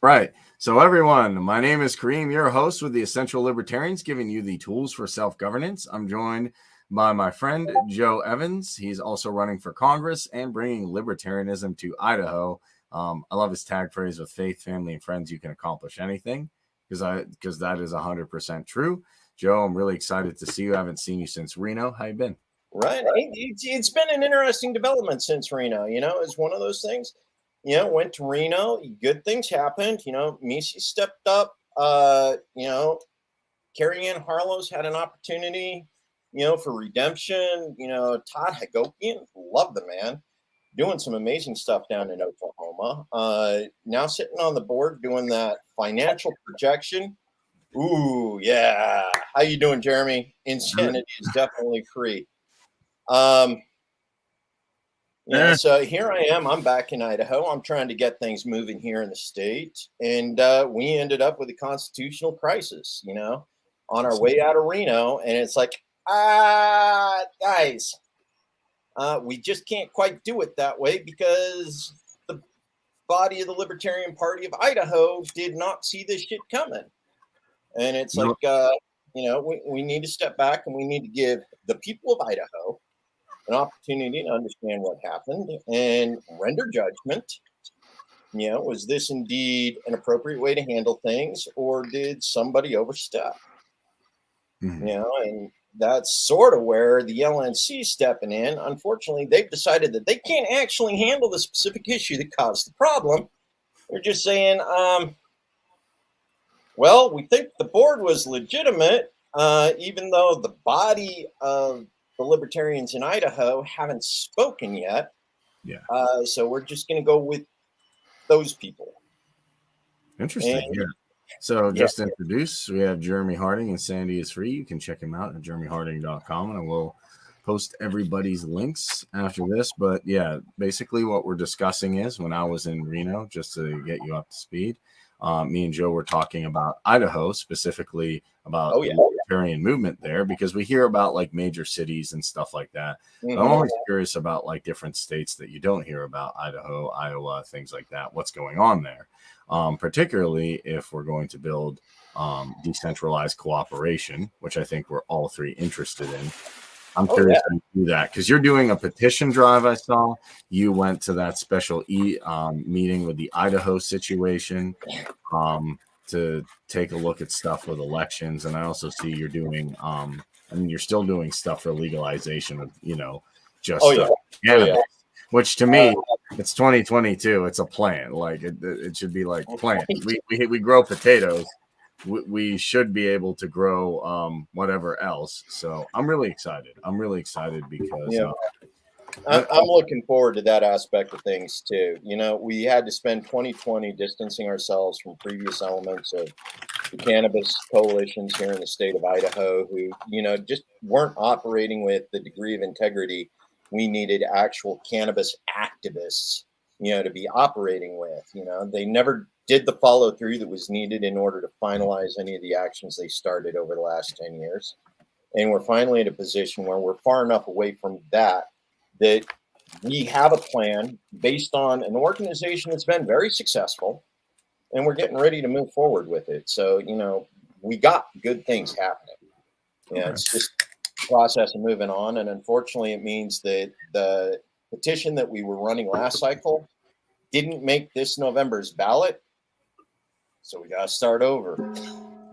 Right. So, everyone, my name is Kareem, your host with the Essential Libertarians, giving you the tools for self-governance. I'm joined by my friend Joe Evans. He's also running for Congress and bringing libertarianism to Idaho. I love his tag phrase: "With faith, family, and friends, you can accomplish anything," because that is 100% true. Joe, I'm really excited to see you. I haven't seen you since Reno. How you been? Right. It's been an interesting development since Reno. It's one of those things. Went to Reno. Good things happened. Misi stepped up. Carrie Ann Harlow's had an opportunity, for redemption. Todd Hagopian, love the man, doing some amazing stuff down in Oklahoma. Now sitting on the board doing that financial projection. Ooh, yeah. How you doing, Jeremy? Insanity is definitely free. Um, so here I am. I'm back in Idaho. I'm trying to get things moving here in the state. And we ended up with a constitutional crisis, on our way out of Reno. And it's like, guys, we just can't quite do it that way because the body of the Libertarian Party of Idaho did not see this shit coming. And it's like, we need to step back and we need to give the people of Idaho an opportunity to understand what happened and render judgment. Was this indeed an appropriate way to handle things, or did somebody overstep? And that's sort of where the LNC westepping in. Unfortunately, they've decided that they can't actually handle the specific issue that caused the problem. They're just saying, well, we think the board was legitimate, even though the body of the libertarians in Idaho haven't spoken yet. Yeah. So we're just going to go with those people. Interesting. Yeah. So just to introduce, we have Jeremy Harding and Sandy is Free. You can check him out at jeremyharding.com, and we'll post everybody's links after this. But yeah, basically what we're discussing is when I was in Reno, just to get you up to speed, me and Joe were talking about Idaho, specifically about the libertarian movement there, because we hear about like major cities and stuff like that. Mm-hmm. But I'm always curious about like different states that you don't hear about: Idaho, Iowa, things like that. What's going on there? Particularly if we're going to build decentralized cooperation, which I think we're all three interested in. I'm curious to do that because you're doing a petition drive. I saw you went to that special meeting with the Idaho situation to take a look at stuff with elections, and I also see you're doing. You're still doing stuff for legalization of cannabis, which to me, it's 2022. It's a plant. Like it should be like plant. We grow potatoes. We should be able to grow whatever else. So I'm really excited. Because I'm looking forward to that aspect of things too. We had to spend 2020 distancing ourselves from previous elements of the cannabis coalitions here in the state of Idaho who, just weren't operating with the degree of integrity we needed actual cannabis activists, to be operating with. They never did the follow through that was needed in order to finalize any of the actions they started over the last 10 years. And we're finally in a position where we're far enough away from that we have a plan based on an organization that's been very successful, and we're getting ready to move forward with it. So, we got good things happening. It's just a process of moving on. And unfortunately, it means that the petition that we were running last cycle didn't make this November's ballot. So we got to start over.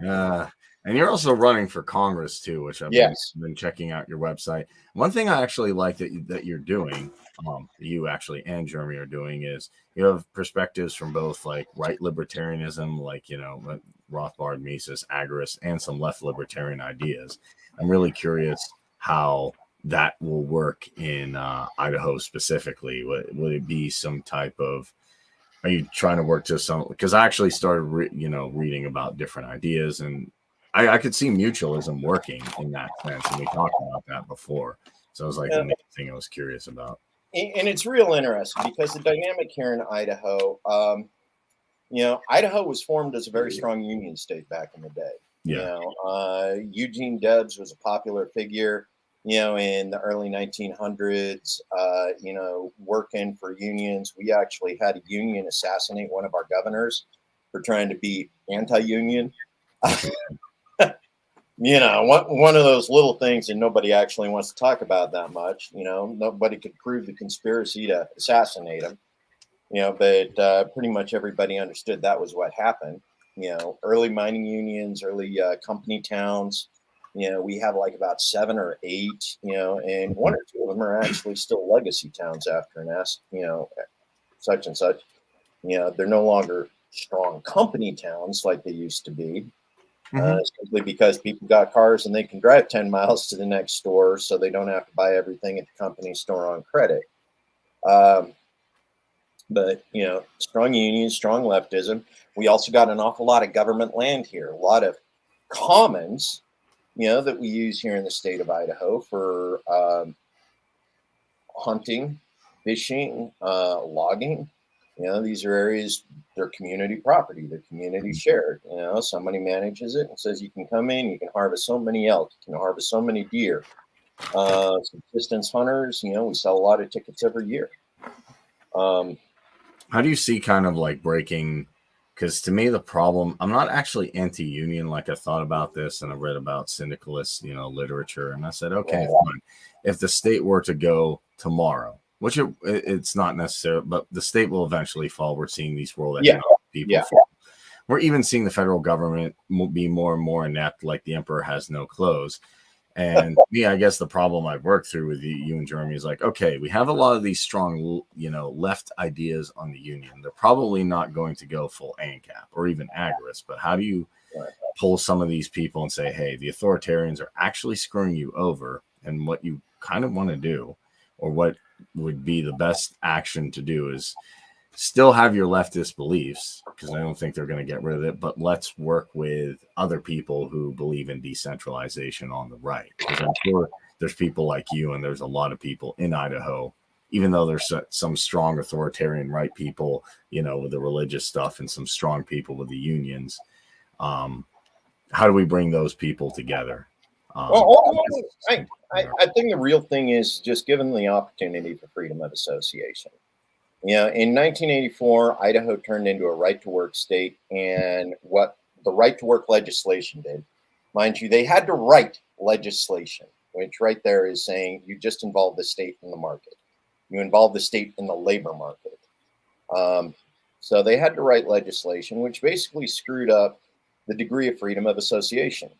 And you're also running for Congress too, which I've been checking out your website. One thing I actually like that you're doing, you actually and Jeremy are doing, is you have perspectives from both like right libertarianism, like Rothbard, Mises, Agorist, and some left libertarian ideas. I'm really curious how that will work in Idaho specifically. Would it be some type of? Are you trying to work to some? Because I actually started, reading about different ideas, and I could see mutualism working in that sense, and we talked about that before. So it was like the main thing I was curious about. And it's real interesting because the dynamic here in Idaho, Idaho was formed as a very strong union state back in the day. Yeah. Eugene Debs was a popular figure, in the early 1900s, working for unions. We actually had a union assassinate one of our governors for trying to be anti-union. One of those little things that nobody actually wants to talk about that much. Nobody could prove the conspiracy to assassinate him. But pretty much everybody understood that was what happened. Early mining unions, early company towns. We have like about 7 or 8. And 1 or 2 of them are actually still legacy towns after an such and such. They're no longer strong company towns like they used to be. Simply because people got cars and they can drive 10 miles to the next store, so they don't have to buy everything at the company store on credit. But strong unions, strong leftism. We also got an awful lot of government land here, a lot of commons, that we use here in the state of Idaho for hunting, fishing, logging. These are areas, they're community property, they're community shared. Somebody manages it and says you can come in, you can harvest so many elk, you can harvest so many deer. Subsistence hunters, we sell a lot of tickets every year. How do you see kind of like breaking? Because to me, the problem, I'm not actually anti-union. Like I thought about this and I read about syndicalist, literature. And I said, okay, fine. If the state were to go tomorrow, which it's not necessary, but the state will eventually fall. We're seeing these world economic people fall. We're even seeing the federal government be more and more inept, like the emperor has no clothes. And I guess the problem I've worked through with you and Jeremy is like, okay, we have a lot of these strong, left ideas on the union. They're probably not going to go full ANCAP or even agorist, but how do you pull some of these people and say, hey, the authoritarians are actually screwing you over, and what you kind of want to do, or what would be the best action to do, is still have your leftist beliefs, because I don't think they're going to get rid of it, but let's work with other people who believe in decentralization on the right. Because I'm sure there's people like you, and there's a lot of people in Idaho, even though there's some strong authoritarian right people, with the religious stuff, and some strong people with the unions. How do we bring those people together? I think the real thing is just given the opportunity for freedom of association. In 1984, Idaho turned into a right-to-work state, and what the right-to-work legislation did, mind you, they had to write legislation, which right there is saying you just involve the state in the market. You involve the state in the labor market. So they had to write legislation, which basically screwed up the degree of freedom of association.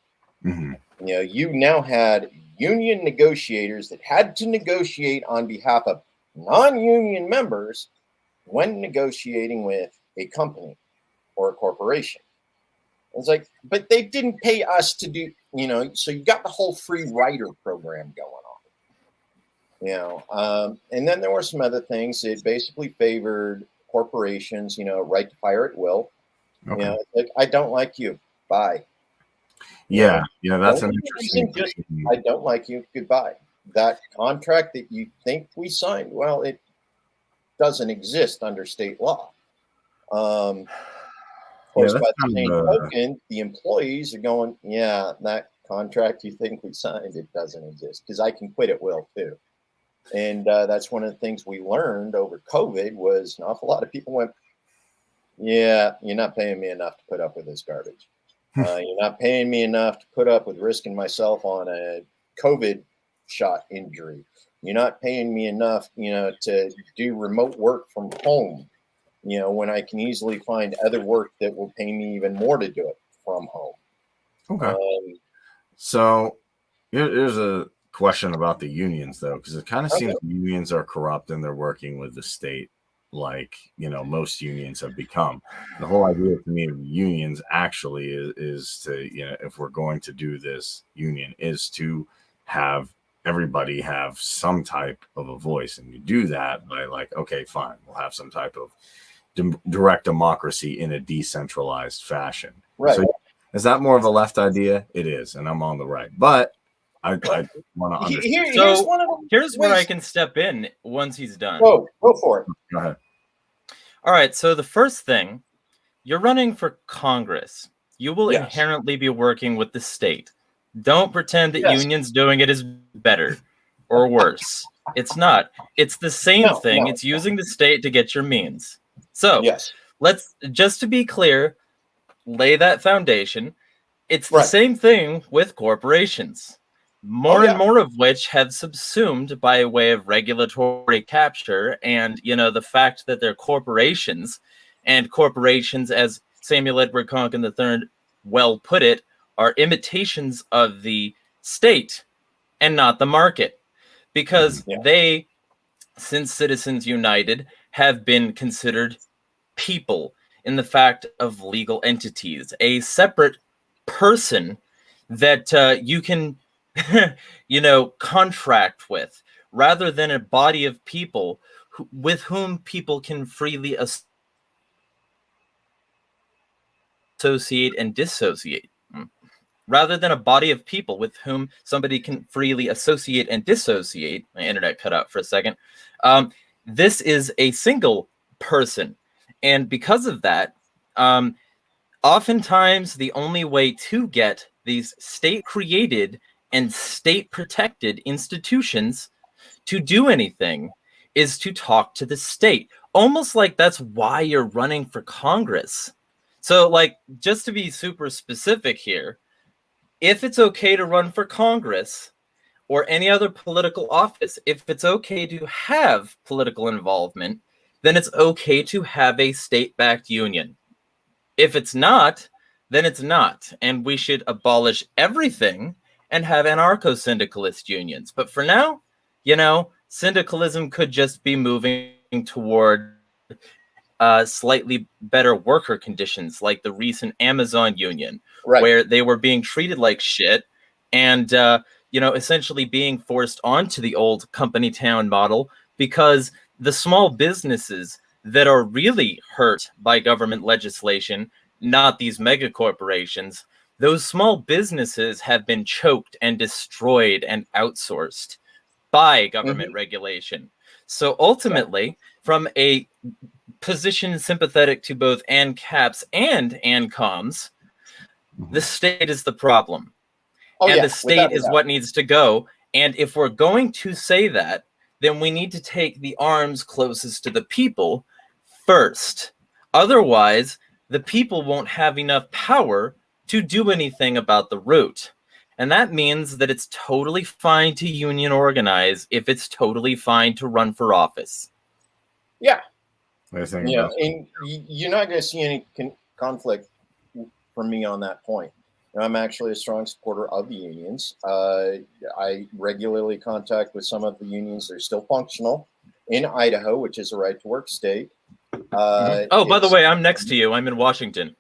You now had union negotiators that had to negotiate on behalf of non-union members when negotiating with a company or a corporation. It's like, but they didn't pay us to do, so you got the whole free rider program going on, and then there were some other things that basically favored corporations, right to fire at will. Okay. Like, I don't like you, bye. Yeah, that's an interesting thing. I don't like you, goodbye. That contract that you think we signed, well, it doesn't exist under state law. Of course, by the same token, the employees are going, that contract you think we signed, it doesn't exist, because I can quit at will too. And that's one of the things we learned over COVID was an awful lot of people went, you're not paying me enough to put up with this garbage. You're not paying me enough to put up with risking myself on a COVID shot injury. You're not paying me enough, to do remote work from home, when I can easily find other work that will pay me even more to do it from home. Okay. So here's a question about the unions, though, because it kind of seems unions are corrupt and they're working with the state, like most unions have become. The whole idea to me of unions actually is to, if we're going to do this union, is to have everybody have some type of a voice, and you do that by like, okay, fine, we'll have some type of direct democracy in a decentralized fashion. Right. So is that more of a left idea? It is, and I'm on the right, but I want to understand. Here's where I can step in once he's done. Go for it. Go ahead. All right. So the first thing, you're running for Congress. You will inherently be working with the state. Don't pretend that unions doing it is better or worse. It's not. It's the same thing. It's using the state to get your means. So let's just to be clear, lay that foundation. It's the same thing with corporations. More and more of which have subsumed by way of regulatory capture, and the fact that they're corporations, and corporations, as Samuel Edward Konkin III well put it, are imitations of the state and not the market, because they, since Citizens United, have been considered people in the fact of legal entities, a separate person that you can contract with, rather than a body of people with whom people can freely associate and dissociate. Rather than a body of people with whom somebody can freely associate and dissociate. My internet cut out for a second. This is a single person. And because of that, oftentimes the only way to get these state-created and state-protected institutions to do anything is to talk to the state. Almost like that's why you're running for Congress. So, like, just to be super specific here, if it's okay to run for Congress or any other political office, if it's okay to have political involvement, then it's okay to have a state-backed union. If it's not, then it's not. And we should abolish everything and have anarcho-syndicalist unions. But for now, syndicalism could just be moving toward slightly better worker conditions, like the recent Amazon union, where they were being treated like shit and, essentially being forced onto the old company town model, because the small businesses that are really hurt by government legislation, not these mega corporations, those small businesses have been choked and destroyed and outsourced by government regulation. So ultimately, from a position sympathetic to both ANCAPs and ANCOMs, the state is the problem. And the state is what needs to go. And if we're going to say that, then we need to take the arms closest to the people first. Otherwise, the people won't have enough power to do anything about the root. And that means that it's totally fine to union organize if it's totally fine to run for office. Yeah. And you're not going to see any conflict from me on that point. I'm actually a strong supporter of the unions. I regularly contact with some of the unions that are still functional in Idaho, which is a right-to-work state. By the way, I'm next to you. I'm in Washington.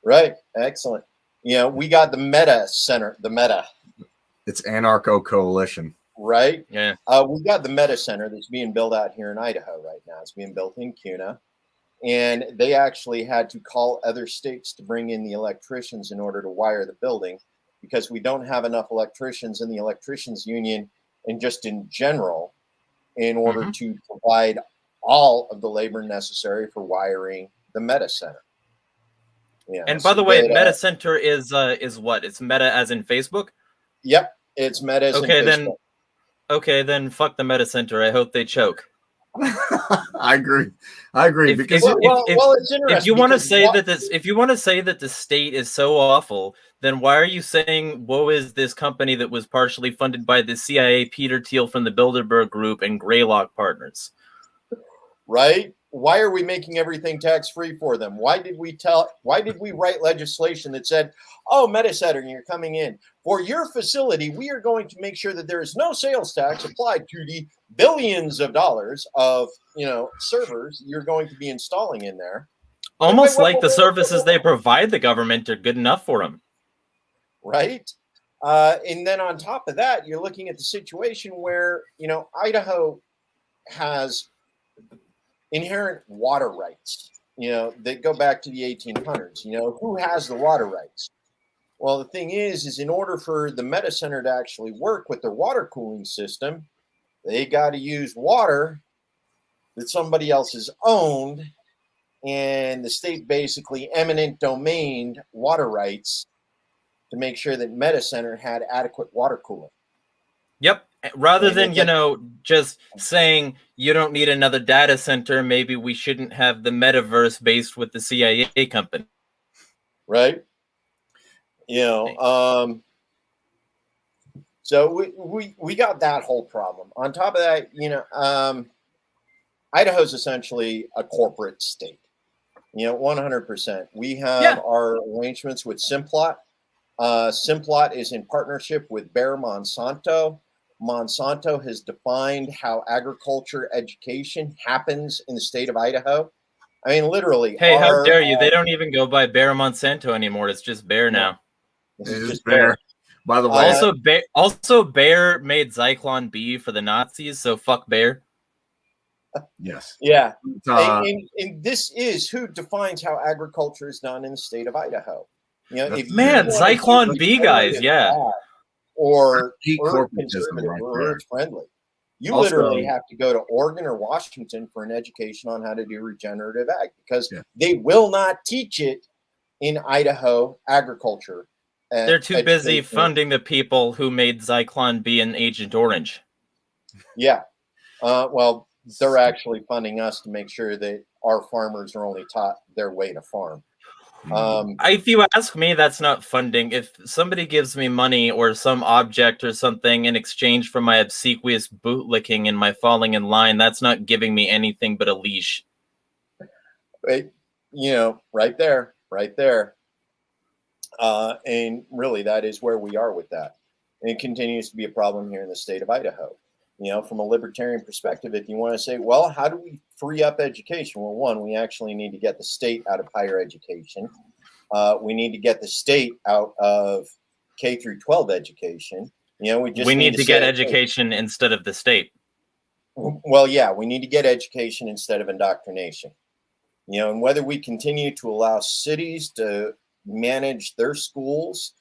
Right. Excellent. We got the Meta Center, the Meta. It's Anarcho Coalition. Right? Yeah. We got the Meta Center that's being built out here in Idaho right now. It's being built in Kuna. And they actually had to call other states to bring in the electricians in order to wire the building, because we don't have enough electricians in the electricians union and just in general in order to provide all of the labor necessary for wiring the Meta Center. Yeah. And by the way, Meta Center is what? It's Meta as in Facebook? Yep. It's Meta as in Facebook. Okay, then fuck the Meta Center. I hope they choke. I agree. Because it's interesting. If you want to say that the state is so awful, then why are you saying woe is this company that was partially funded by the CIA, Peter Thiel from the Bilderberg Group, and Greylock Partners? Right? Why are we making everything tax-free for them? Why did we write legislation that said, oh, Meta Center, you're coming in. For your facility, we are going to make sure that there is no sales tax applied to the billions of dollars of, servers you're going to be installing in there. Almost like the services they provide the government are good enough for them. Right? And then on top of that, you're looking at the situation where, Idaho has inherent water rights, that go back to the 1800s. Who has the water rights? Well, the thing is in order for the Meta Center to actually work with their water cooling system, they got to use water that somebody else has owned, and the state basically eminent domained water rights to make sure that Meta Center had adequate water cooling. Yep. rather than, just saying you don't need another data center, maybe we shouldn't have the metaverse based with the CIA company. Right. So we got that whole problem. On top of that, Idaho's essentially a corporate state. 100%. We have our arrangements with Simplot. Simplot is in partnership with Bayer Monsanto. Monsanto has defined how agriculture education happens in the state of Idaho. I mean, literally. Hey, how dare you? They don't even go by Bayer Monsanto anymore. It's just Bayer now. This is just Bayer. By the way, also Bayer made Zyklon B for the Nazis, so fuck Bayer. Yes. Yeah. And this is who defines how agriculture is done in the state of Idaho. Zyklon B guys, or conservative or earth friendly. You literally have to go to Oregon or Washington for an education on how to do regenerative ag, because they will not teach it in Idaho agriculture. They're too busy funding the people who made Zyklon B and Agent Orange. Yeah. Well, they're actually funding us to make sure that our farmers are only taught their way to farm. If you ask me, that's not funding. If somebody gives me money or some object or something in exchange for my obsequious bootlicking and my falling in line, that's not giving me anything but a leash. Right there. And really, that is where we are with that. And it continues to be a problem here in the state of Idaho. From a libertarian perspective, if you want to say, well, how do we free up education? Well, one, we actually need to get the state out of higher education. We need to get the state out of K through 12 education. We need to get education instead of the state. Well, yeah, we need to get education instead of indoctrination. And whether we continue to allow cities to manage their schools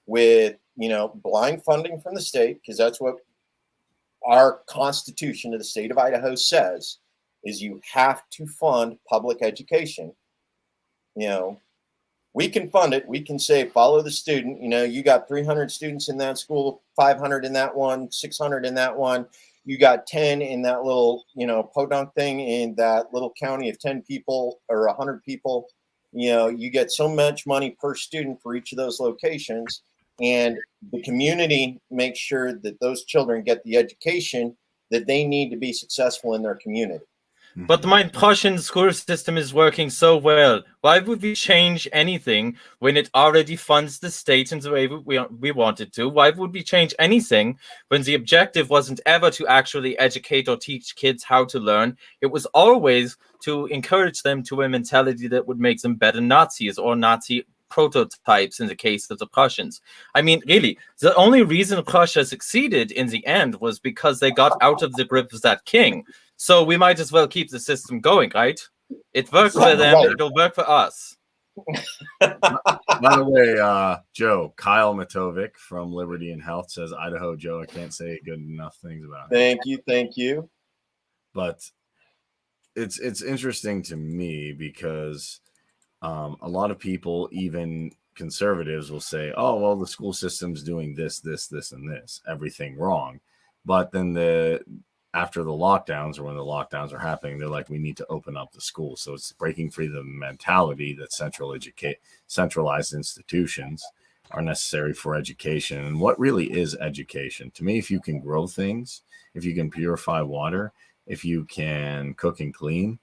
with, blind funding from the state, because that's what our Constitution of the state of Idaho says, is you have to fund public education. We can fund it. We can say, follow the student. You got 300 students in that school, 500 in that one, 600 in that one. You got 10 in that little, podunk thing in that little county of 10 people or 100 people. You get so much money per student for each of those locations. And the community makes sure that those children get the education that they need to be successful in their community. But my Prussian school system is working so well. Why would we change anything when it already funds the state in the way we want it to? Why would we change anything when the objective wasn't ever to actually educate or teach kids how to learn? It was always to encourage them to a mentality that would make them better Nazis or Nazi prototypes in the case of the Prussians. I mean, really, the only reason Prussia succeeded in the end was because they got out of the grip of that king. So we might as well keep the system going, right? It works for them, it'll work for us. By the way, Joe, Kyle Matovic from Liberty and Health says, Idaho, Joe, I can't say good enough things about it. Thank you. But it's interesting to me because a lot of people, even conservatives, will say, oh, well, the school system's doing this, and this, everything wrong. But then after the lockdowns, or when the lockdowns are happening, they're like, we need to open up the schools. So it's breaking free the mentality that centralized institutions are necessary for education. And what really is education? To me, if you can grow things, if you can purify water, if you can cook and clean,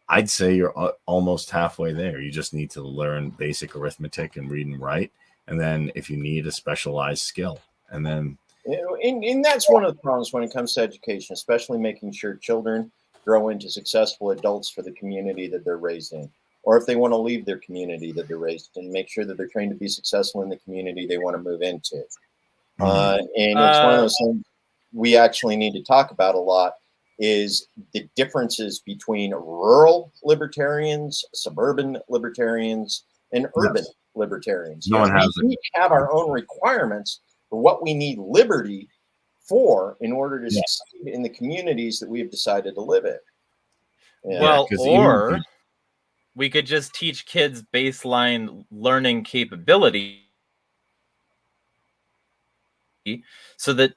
I'd say you're almost halfway there. You just need to learn basic arithmetic and read and write. And then if you need a specialized skill, and then and that's one of the problems when it comes to education, especially making sure children grow into successful adults for the community that they're raised in, or if they want to leave their community that they're raised in, make sure that they're trained to be successful in the community they want to move into. And it's one of those things we actually need to talk about a lot, is the differences between rural libertarians, suburban libertarians, and urban libertarians. We each have our own requirements for what we need liberty for in order to succeed in the communities that we have decided to live in. Well, or we could just teach kids baseline learning capability so that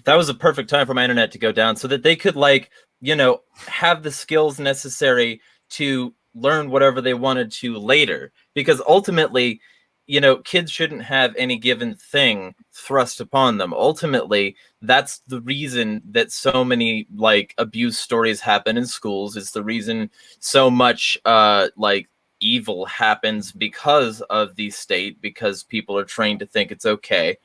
that was a perfect time for my internet to go down so that they could, like, you know, have the skills necessary to learn whatever they wanted to later. Because ultimately, you know, kids shouldn't have any given thing thrust upon them. Ultimately, that's the reason that so many, like, abuse stories happen in schools. It's the reason so much, like, evil happens because of the state, because people are trained to think it's okay.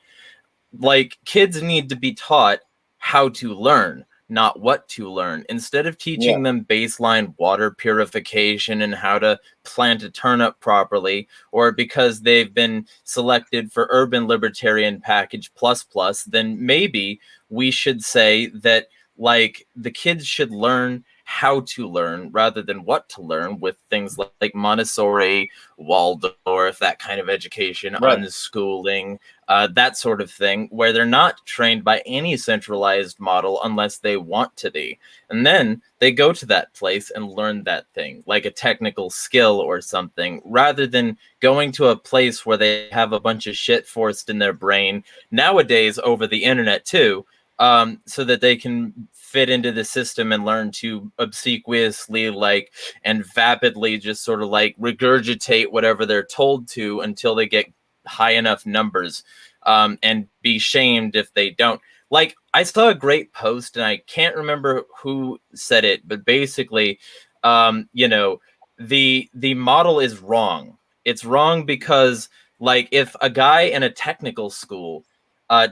Like, kids need to be taught how to learn, not what to learn. Instead of teaching them baseline water purification and how to plant a turnip properly, or because they've been selected for Urban Libertarian Package plus, then maybe we should say that, like, the kids should learn how to learn rather than what to learn, with things like Montessori, Waldorf, that kind of education, unschooling, that sort of thing, where they're not trained by any centralized model unless they want to be. And then they go to that place and learn that thing, like a technical skill or something, rather than going to a place where they have a bunch of shit forced in their brain, nowadays over the internet too, so that they can fit into the system and learn to obsequiously, like, and vapidly just sort of like regurgitate whatever they're told to until they get high enough numbers, and be shamed if they don't. Like, I saw a great post, and I can't remember who said it, but basically, you know, the model is wrong. It's wrong because, like, if a guy in a technical school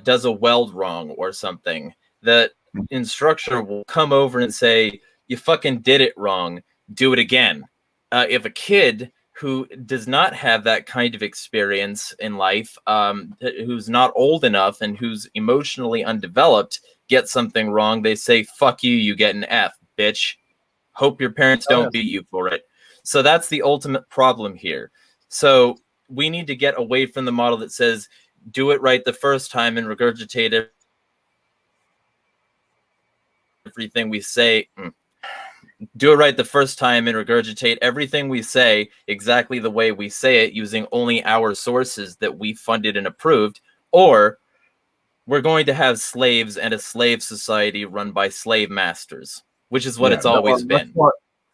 does a weld wrong or something, the instructor will come over and say, you fucking did it wrong, do it again. If a kid who does not have that kind of experience in life, who's not old enough and who's emotionally undeveloped, gets something wrong, they say, fuck you, you get an F, bitch. Hope your parents don't beat you for it. So that's the ultimate problem here. So we need to get away from the model that says, do it right the first time and regurgitate everything we say. Do it right the first time and regurgitate everything we say exactly the way we say it, using only our sources that we funded and approved, or we're going to have slaves and a slave society run by slave masters, which is what it's always been.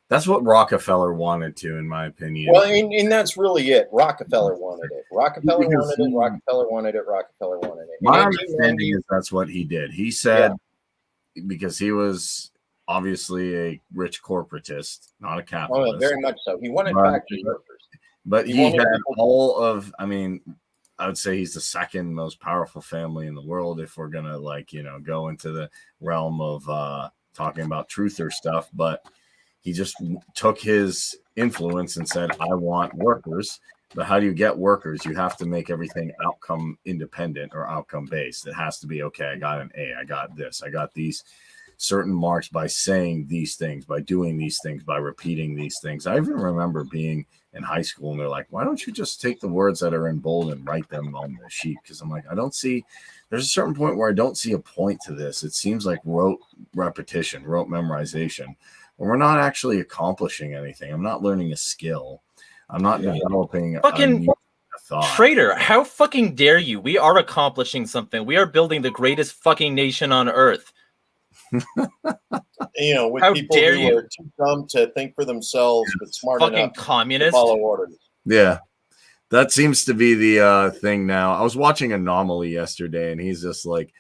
That's what Rockefeller wanted to, in my opinion. Well, and that's really it. Rockefeller wanted it. Rockefeller wanted it. Rockefeller wanted it. Rockefeller wanted it. My understanding is that's what he did. He said, because he was obviously a rich corporatist, not a capitalist. Oh, very much so. He wanted factory workers. But he had all of, I mean, I would say he's the second most powerful family in the world if we're going to, like, you know, go into the realm of talking about truther stuff. But he just took his influence and said, I want workers. But how do you get workers? You have to make everything outcome independent or outcome based. It has to be, okay, I got an A, I got this, I got these certain marks by saying these things, by doing these things, by repeating these things. I even remember being in high school and they're like, why don't you just take the words that are in bold and write them on the sheet? Because I'm like, I don't see, there's a certain point where I don't see a point to this. It seems like rote repetition, rote memorization, but we're not actually accomplishing anything. I'm not learning a skill. I'm not developing fucking a thought. Traitor, how fucking dare you? We are accomplishing something. We are building the greatest fucking nation on earth. You know, with people who are too dumb to think for themselves, but smart enough communist to follow orders. Yeah, that seems to be the thing now. I was watching Anomaly yesterday, and he's just like,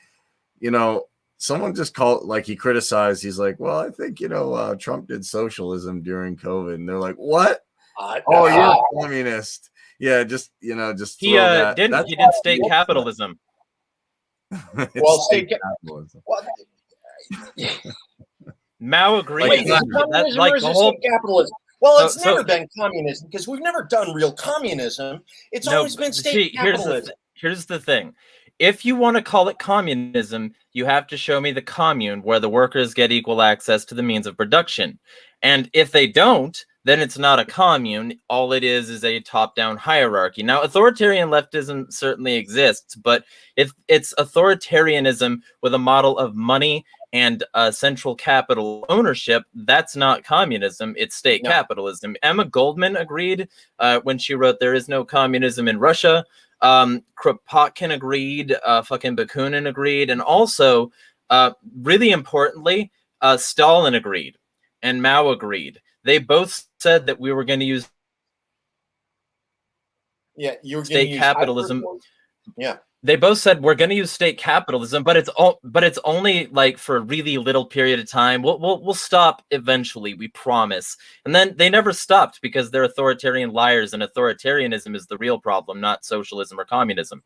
you know, someone just called, like, he criticized. He's like, well, I think, you know, Trump did socialism during COVID, and they're like, what? Oh, you're a communist. Yeah, just, you know, just he didn't. He did state capitalism. Well, state capitalism. Mao agrees. Communism like the whole capitalism. Well, it's never been communism because we've never done real communism. It's always been state capitalism. Here's the thing. If you want to call it communism, you have to show me the commune where the workers get equal access to the means of production. And if they don't, then it's not a commune. All it is a top-down hierarchy. Now, authoritarian leftism certainly exists, but if it's authoritarianism with a model of money and central capital ownership, that's not communism, it's state capitalism. Emma Goldman agreed when she wrote There Is No Communism in Russia. Kropotkin agreed, fucking Bakunin agreed, and also Really importantly, Stalin agreed and Mao agreed. They both said that we were going to use state capitalism. Yeah. They both said we're going to use state capitalism, but it's only like for a really little period of time. We'll stop eventually, we promise. And then they never stopped because they're authoritarian liars, and authoritarianism is the real problem, not socialism or communism.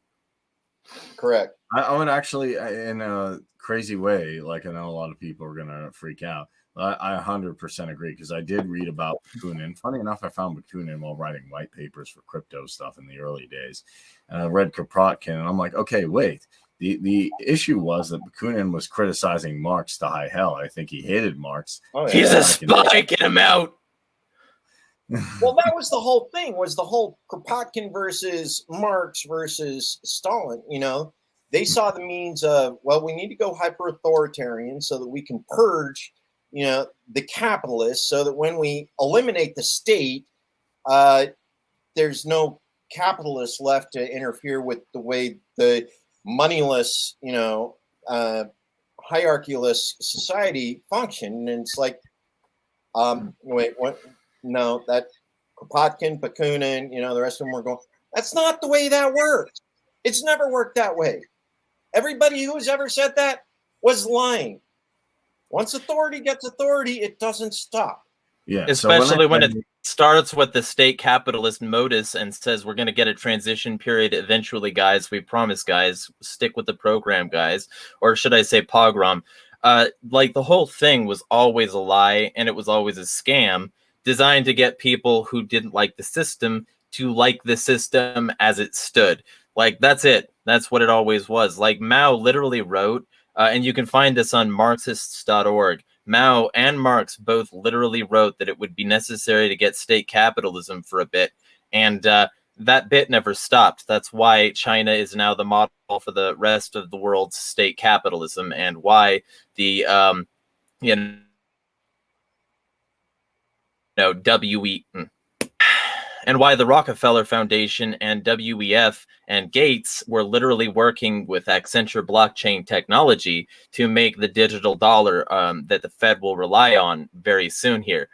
Correct. I would actually, in a crazy way, like I know a lot of people are gonna freak out. I 100% agree, because I did read about Bakunin. Funny enough, I found Bakunin while writing white papers for crypto stuff in the early days. And I read Kropotkin, and I'm like, okay, wait. The issue was that Bakunin was criticizing Marx to high hell. I think he hated Marx. Oh, yeah. He's a spy, get him out. Well, that was the whole thing, was the whole Kropotkin versus Marx versus Stalin. You know, they saw the means of, well, we need to go hyper-authoritarian so that we can purge, you know, the capitalists, so that when we eliminate the state, there's no capitalists left to interfere with the way the moneyless, you know, hierarchy-less society function. And it's like, wait, what? No, that Kropotkin, Bakunin, you know, the rest of them were going, that's not the way that works. It's never worked that way. Everybody who's ever said that was lying. Once authority gets authority, it doesn't stop. Yeah, especially when it starts with the state capitalist modus and says we're going to get a transition period eventually, guys. We promise, guys. Stick with the program, guys. Or should I say pogrom? Like the whole thing was always a lie, and it was always a scam designed to get people who didn't like the system to like the system as it stood. Like, that's it. That's what it always was. Like, Mao literally wrote, and you can find this on Marxists.org. Mao and Marx both literally wrote that it would be necessary to get state capitalism for a bit. And that bit never stopped. That's why China is now the model for the rest of the world's state capitalism, and why the, and why the Rockefeller Foundation and WEF and Gates were literally working with Accenture blockchain technology to make the digital dollar that the Fed will rely on very soon here.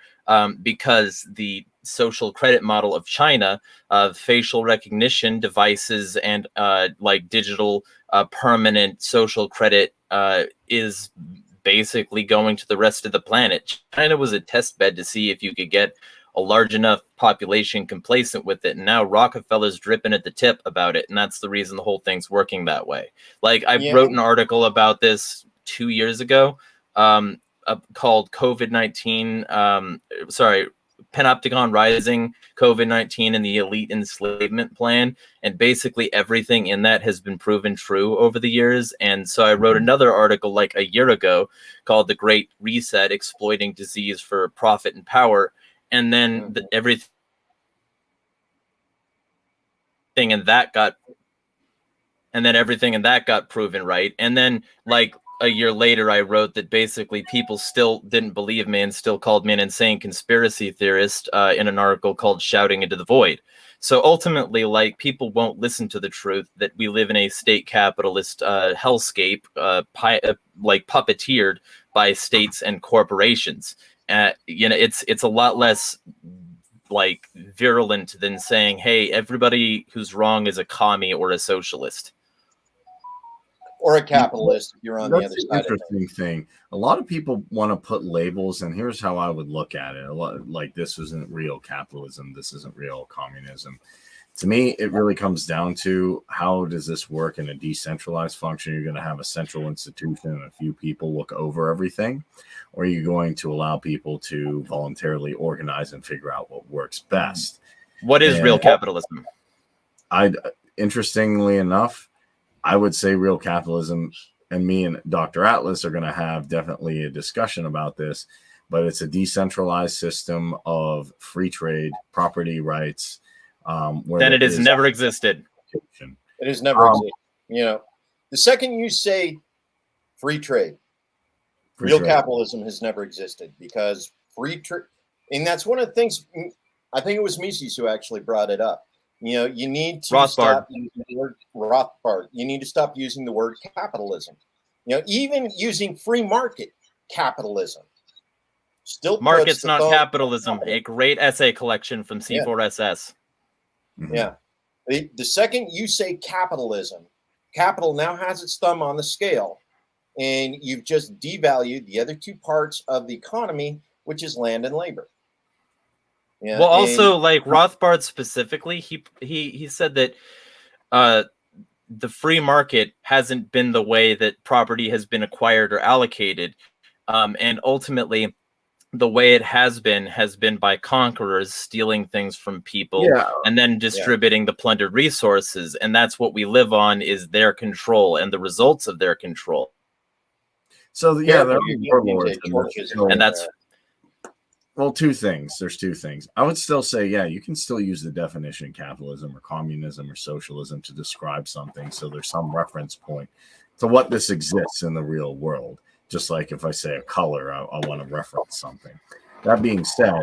Because the social credit model of China, of facial recognition devices and like digital permanent social credit is basically going to the rest of the planet. China was a test bed to see if you could get a large enough population complacent with it, and now Rockefeller's dripping at the tip about it, and that's the reason the whole thing's working that way. Like, I wrote an article about this 2 years ago called COVID-19, Panopticon Rising, COVID-19 and the Elite Enslavement Plan, and basically everything in that has been proven true over the years. And so I wrote another article like a year ago called The Great Reset, Exploiting Disease for Profit and Power, and then everything in that got proven right. And then, like, a year later, I wrote that basically people still didn't believe me and still called me an insane conspiracy theorist in an article called Shouting into the Void. So ultimately, like, people won't listen to the truth that we live in a state capitalist hellscape, like puppeteered by states and corporations. It's a lot less like virulent than saying, hey, everybody who's wrong is a commie or a socialist. Or a capitalist, if you're on the other side. That's the interesting thing. A lot of people want to put labels, and here's how I would look at it. A lot, like, this isn't real capitalism, this isn't real communism. To me, it really comes down to, how does this work in a decentralized function? You're going to have a central institution and a few people look over everything, or are you going to allow people to voluntarily organize and figure out what works best? What is real capitalism? Interestingly enough, I would say real capitalism, and me and Dr. Atlas are going to have definitely a discussion about this, but it's a decentralized system of free trade, property rights. Then it has never existed. It has never existed. You know, the second you say free trade, real capitalism has never existed, because free trade, and that's one of the things, I think it was Mises who actually brought it up. You know, you need to stop using the word Rothbard. You need to stop using the word capitalism. Even using free market capitalism still market's not capitalism. A great essay collection from C4SS. Yeah. The second you say capitalism, capital now has its thumb on the scale, and you've just devalued the other two parts of the economy, which is land and labor. Yeah, well, also, like Rothbard specifically, he said that the free market hasn't been the way that property has been acquired or allocated, and ultimately, the way it has been by conquerors stealing things from people and then distributing the plundered resources, and that's what we live on, is their control and the results of their control. So there are warlords, and that's well, two things. There's two things. I would still say, you can still use the definition capitalism or communism or socialism to describe something. So there's some reference point to what this exists in the real world. Just like if I say a color, I want to reference something. That being said,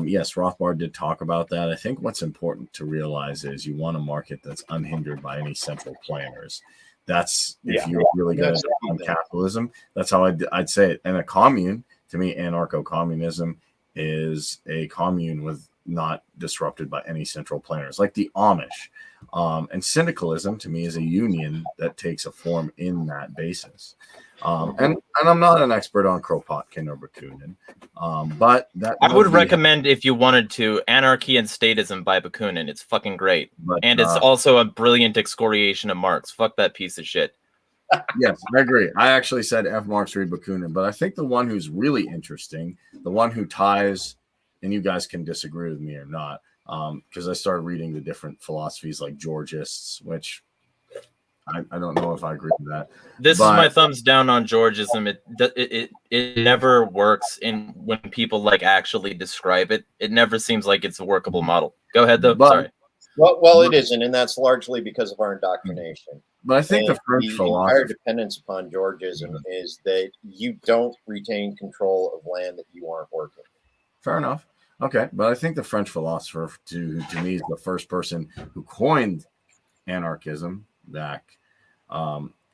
yes, Rothbard did talk about that. I think what's important to realize is you want a market that's unhindered by any central planners. That's if you're really going to define capitalism. That's how I'd say it. And a commune, to me, anarcho-communism is a commune with not disrupted by any central planners, like the Amish. And syndicalism, to me, is a union that takes a form in that basis. And I'm not an expert on Kropotkin or Bakunin, but that I would recommend, if you wanted to, Anarchy and Statism by Bakunin. It's fucking great. And it's also a brilliant excoriation of Marx. Fuck that piece of shit. Yes, I agree. I actually said F. Marx, read Bakunin, but I think the one who's really interesting, the one who ties, and you guys can disagree with me or not, because I started reading the different philosophies like Georgists, which I don't know if I agree with that. This is my thumbs down on Georgism. It never works when people like actually describe it. It never seems like it's a workable model. Go ahead though. Sorry. Well, it isn't, and that's largely because of our indoctrination. But I think the French philosophy, entire dependence upon Georgism is that you don't retain control of land that you aren't working. Fair enough. Okay, but I think the French philosopher, to me, is the first person who coined anarchism back,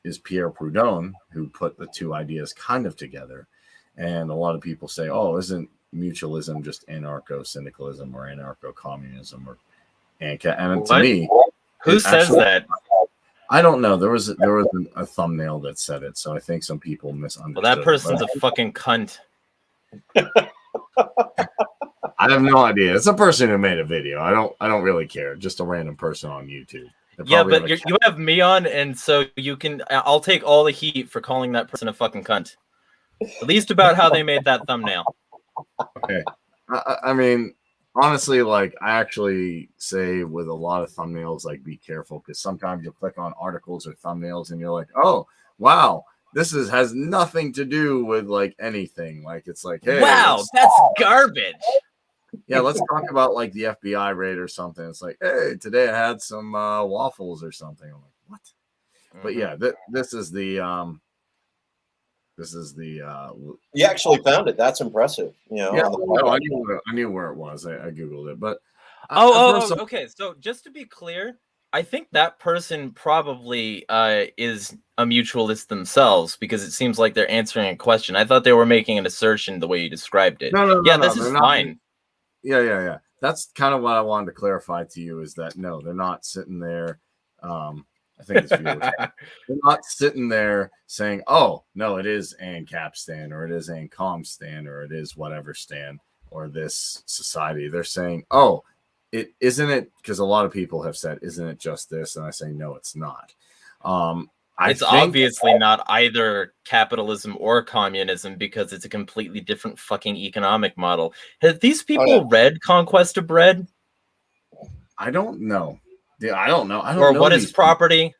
is Pierre Proudhon, who put the two ideas kind of together. And a lot of people say, oh, isn't mutualism just anarcho-syndicalism or anarcho-communism? And to me, who says that? I don't know. There was a thumbnail that said it, so I think some people misunderstood. Well, that person's a fucking cunt. I have no idea. It's a person who made a video. I don't really care. Just a random person on YouTube. Yeah, but you have me on, and so I'll take all the heat for calling that person a fucking cunt. At least about how they made that thumbnail. Okay. I mean, honestly, like, I actually say with a lot of thumbnails, like, be careful, because sometimes you'll click on articles or thumbnails and you're like, oh, wow, this has nothing to do with like anything. Like, it's like, hey, wow, that's garbage. Yeah, let's talk about like the FBI raid or something. It's like, hey, today I had some waffles or something. I'm like, what? But yeah, this is the you actually found it. That's impressive. Yeah, I knew where it was. I googled it, but okay. So just to be clear, I think that person probably is a mutualist themselves, because it seems like they're answering a question. I thought they were making an assertion the way you described it. No, this is fine. Yeah. That's kind of what I wanted to clarify to you, is that no, they're not sitting there. I think it's viewers. They're not sitting there saying, oh, no, it is ANCAP stand, or it is ANCOM stand, or it is whatever stand, or this society. They're saying, oh, isn't it, because a lot of people have said, isn't it just this? And I say, no, it's not. It's obviously not either capitalism or communism, because it's a completely different fucking economic model. Have these people read Conquest of Bread? I don't know. Yeah, I don't know. Or what is property?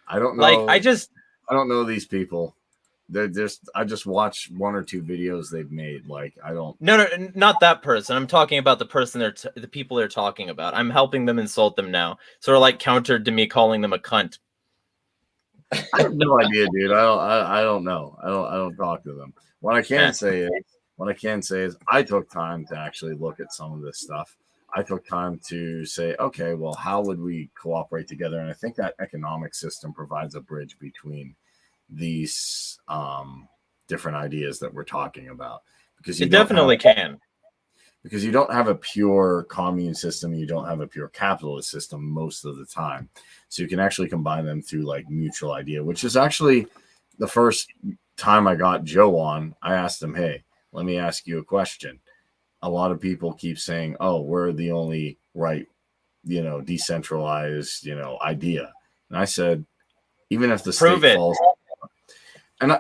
I don't know. Like, I don't know these people. I just watch one or two videos they've made. Like, I don't. No, not that person. I'm talking about the person the people they're talking about. I'm helping them insult them now. Sort of like countered to me calling them a cunt. I have no idea, dude. I don't know. I don't talk to them. What I can say is I took time to actually look at some of this stuff. I took time to say, okay, well, how would we cooperate together? And I think that economic system provides a bridge between these different ideas that we're talking about, because it definitely can. Because you don't have a pure commune system, you don't have a pure capitalist system most of the time. So you can actually combine them through like mutual idea, which is actually the first time I got Joe on. I asked him, hey, let me ask you a question. A lot of people keep saying, oh, we're the only right, decentralized, idea. And I said, even if the state falls, and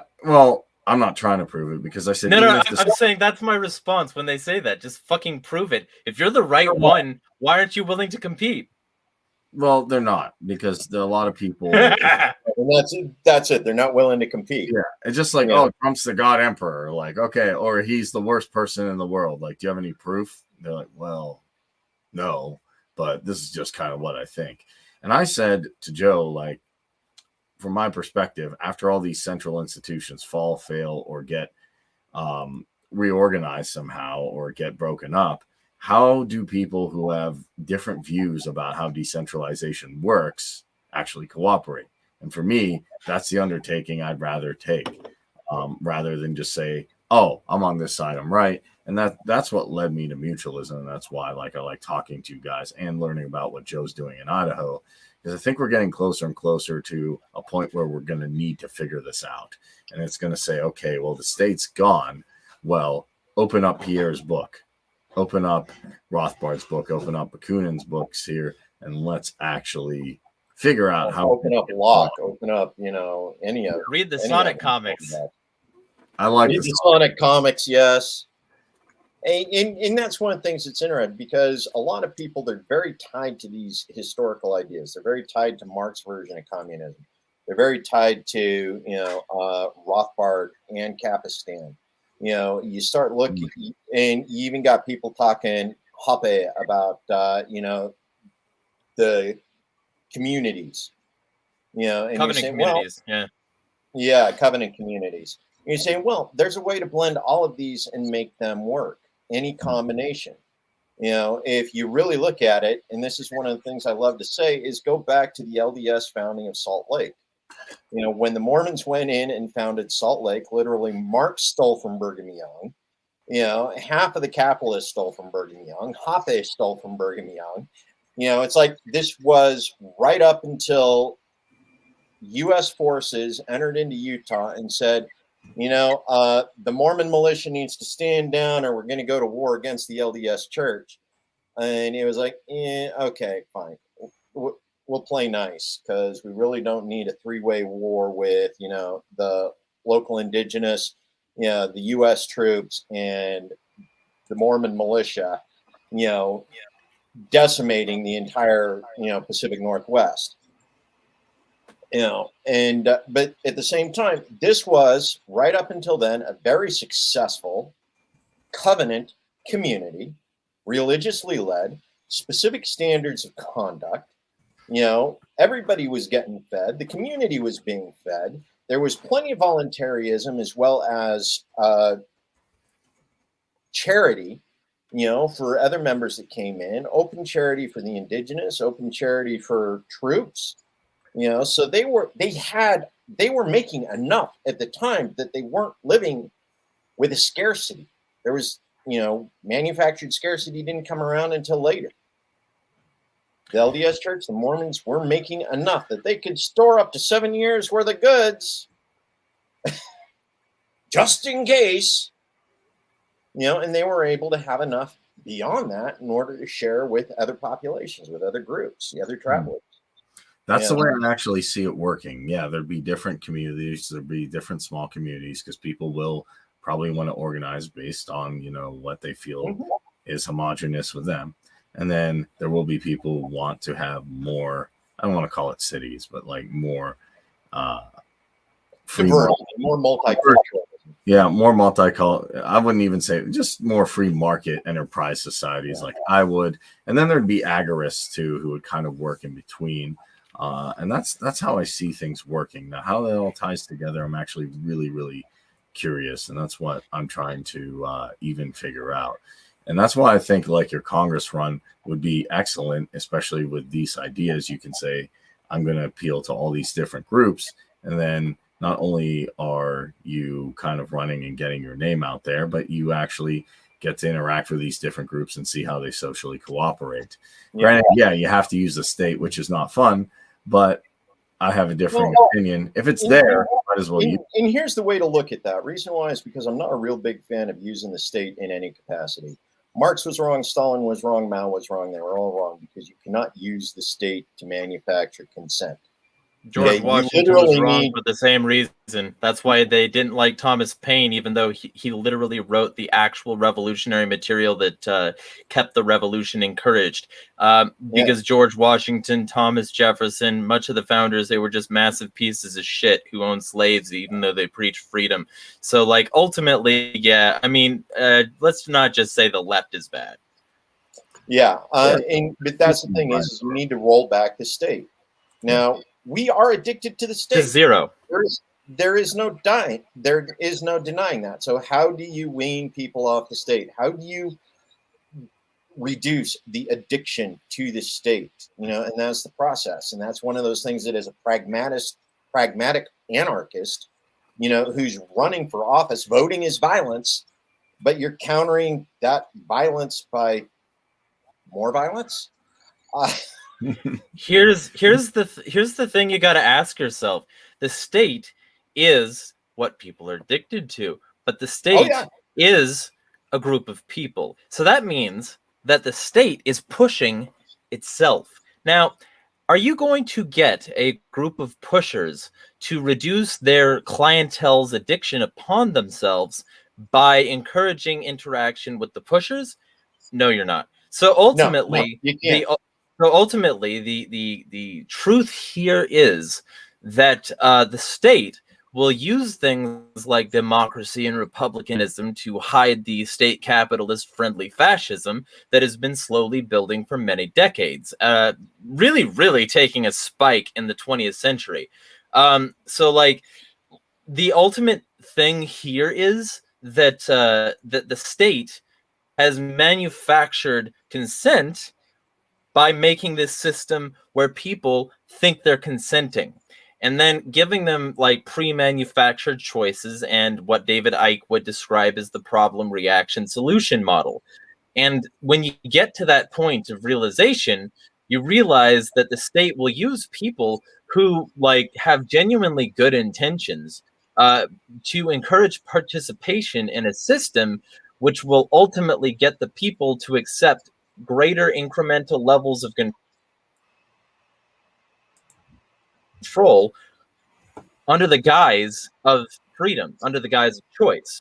I'm not trying to prove it, because I said, I'm saying that's my response when they say that. Just fucking prove it. If you're the right one, why aren't you willing to compete? Well, they're not, because there are a lot of people. And that's it. They're not willing to compete. Yeah. It's just like, oh, Trump's the God Emperor. Like, okay, or he's the worst person in the world. Like, do you have any proof? They're like, well, no, but this is just kind of what I think. And I said to Joe, like, from my perspective, after all these central institutions fall, fail, or get reorganized somehow or get broken up, how do people who have different views about how decentralization works actually cooperate? And for me, that's the undertaking I'd rather take, rather than just say, oh, I'm on this side, I'm right. And that's what led me to mutualism. And that's why I like talking to you guys and learning about what Joe's doing in Idaho, because I think we're getting closer and closer to a point where we're going to need to figure this out. And it's going to say, okay, well, the state's gone. Well, open up Pierre's book, open up Rothbard's book, open up Bakunin's books here, and let's actually figure out how. Open up Locke, open up, any of. Read the Sonic comics. I like the Sonic comics, yes. And that's one of the things that's interesting, because a lot of people, they're very tied to these historical ideas. They're very tied to Marx's version of communism. They're very tied to, Rothbard and Kapistan. You start looking, and you even got people talking Hoppe about, the communities, and covenant communities. Yeah, covenant communities. And you're saying, well, there's a way to blend all of these and make them work. Any combination, if you really look at it, and this is one of the things I love to say, is go back to the LDS founding of Salt Lake. When the Mormons went in and founded Salt Lake, literally Marx stole from Brigham Young. Half of the capitalists stole from Brigham Young. Hoppe stole from Brigham Young. It's like this was right up until U.S. forces entered into Utah and said, the Mormon militia needs to stand down, or we're going to go to war against the LDS church. And it was like, okay, fine. We'll play nice, because we really don't need a three-way war with, the local indigenous, the U.S. troops and the Mormon militia, decimating the entire, Pacific Northwest. But at the same time, this was right up until then a very successful covenant community, religiously led, specific standards of conduct. Everybody was getting fed. The community was being fed. There was plenty of voluntarism, as well as charity, for other members that came in, open charity for the indigenous, open charity for troops. So they were making enough at the time that they weren't living with a scarcity. There was, manufactured scarcity didn't come around until later. The LDS Church, the Mormons, were making enough that they could store up to 7 years worth of goods, just in case, and they were able to have enough beyond that in order to share with other populations, with other groups, the other travelers. That's the way I actually see it working. Yeah, there'd be different communities. There'd be different small communities, because people will probably want to organize based on, what they feel is homogenous with them. And then there will be people who want to have more, I don't want to call it cities, but like more free more multicultural. Yeah, more multicultural. I wouldn't even say, just more free market enterprise societies, like I would. And then there'd be agorists too, who would kind of work in between. And that's how I see things working. Now, how that all ties together, I'm actually really, really curious. And that's what I'm trying to even figure out. And that's why I think like your Congress run would be excellent, especially with these ideas. You can say, I'm going to appeal to all these different groups. And then not only are you kind of running and getting your name out there, but you actually get to interact with these different groups and see how they socially cooperate. Granted, yeah, you have to use the state, which is not fun, but I have a different opinion. If it's there, might as well use it. And here's the way to look at that. Reason why is because I'm not a real big fan of using the state in any capacity. Marx was wrong, Stalin was wrong, Mao was wrong. They were all wrong because you cannot use the state to manufacture consent. George Washington was wrong for the same reason. That's why they didn't like Thomas Paine, even though he literally wrote the actual revolutionary material that kept the revolution encouraged. Because George Washington, Thomas Jefferson, much of the founders, they were just massive pieces of shit who owned slaves, even though they preached freedom. So, like, ultimately, yeah, I mean, let's not just say the left is bad. Yeah, but that's the thing is you need to roll back the state. Now, we are addicted to the state. To zero. There is no denying that. So how do you wean people off the state? How do you reduce the addiction to the state? And that's the process. And that's one of those things that as a pragmatic anarchist, who's running for office, voting is violence, but you're countering that violence by more violence. Here's the thing you got to ask yourself. The state is what people are addicted to, but the state is a group of people. So that means that the state is pushing itself. Now, are you going to get a group of pushers to reduce their clientele's addiction upon themselves by encouraging interaction with the pushers? No, you're not. So ultimately, the truth here is that the state will use things like democracy and republicanism to hide the state capitalist-friendly fascism that has been slowly building for many decades, really taking a spike in the 20th century. So, like, the ultimate thing here is that that the state has manufactured consent by making this system where people think they're consenting and then giving them like pre-manufactured choices and what David Icke would describe as the problem reaction solution model. And when you get to that point of realization, you realize that the state will use people who like have genuinely good intentions to encourage participation in a system which will ultimately get the people to accept greater incremental levels of control under the guise of freedom, under the guise of choice.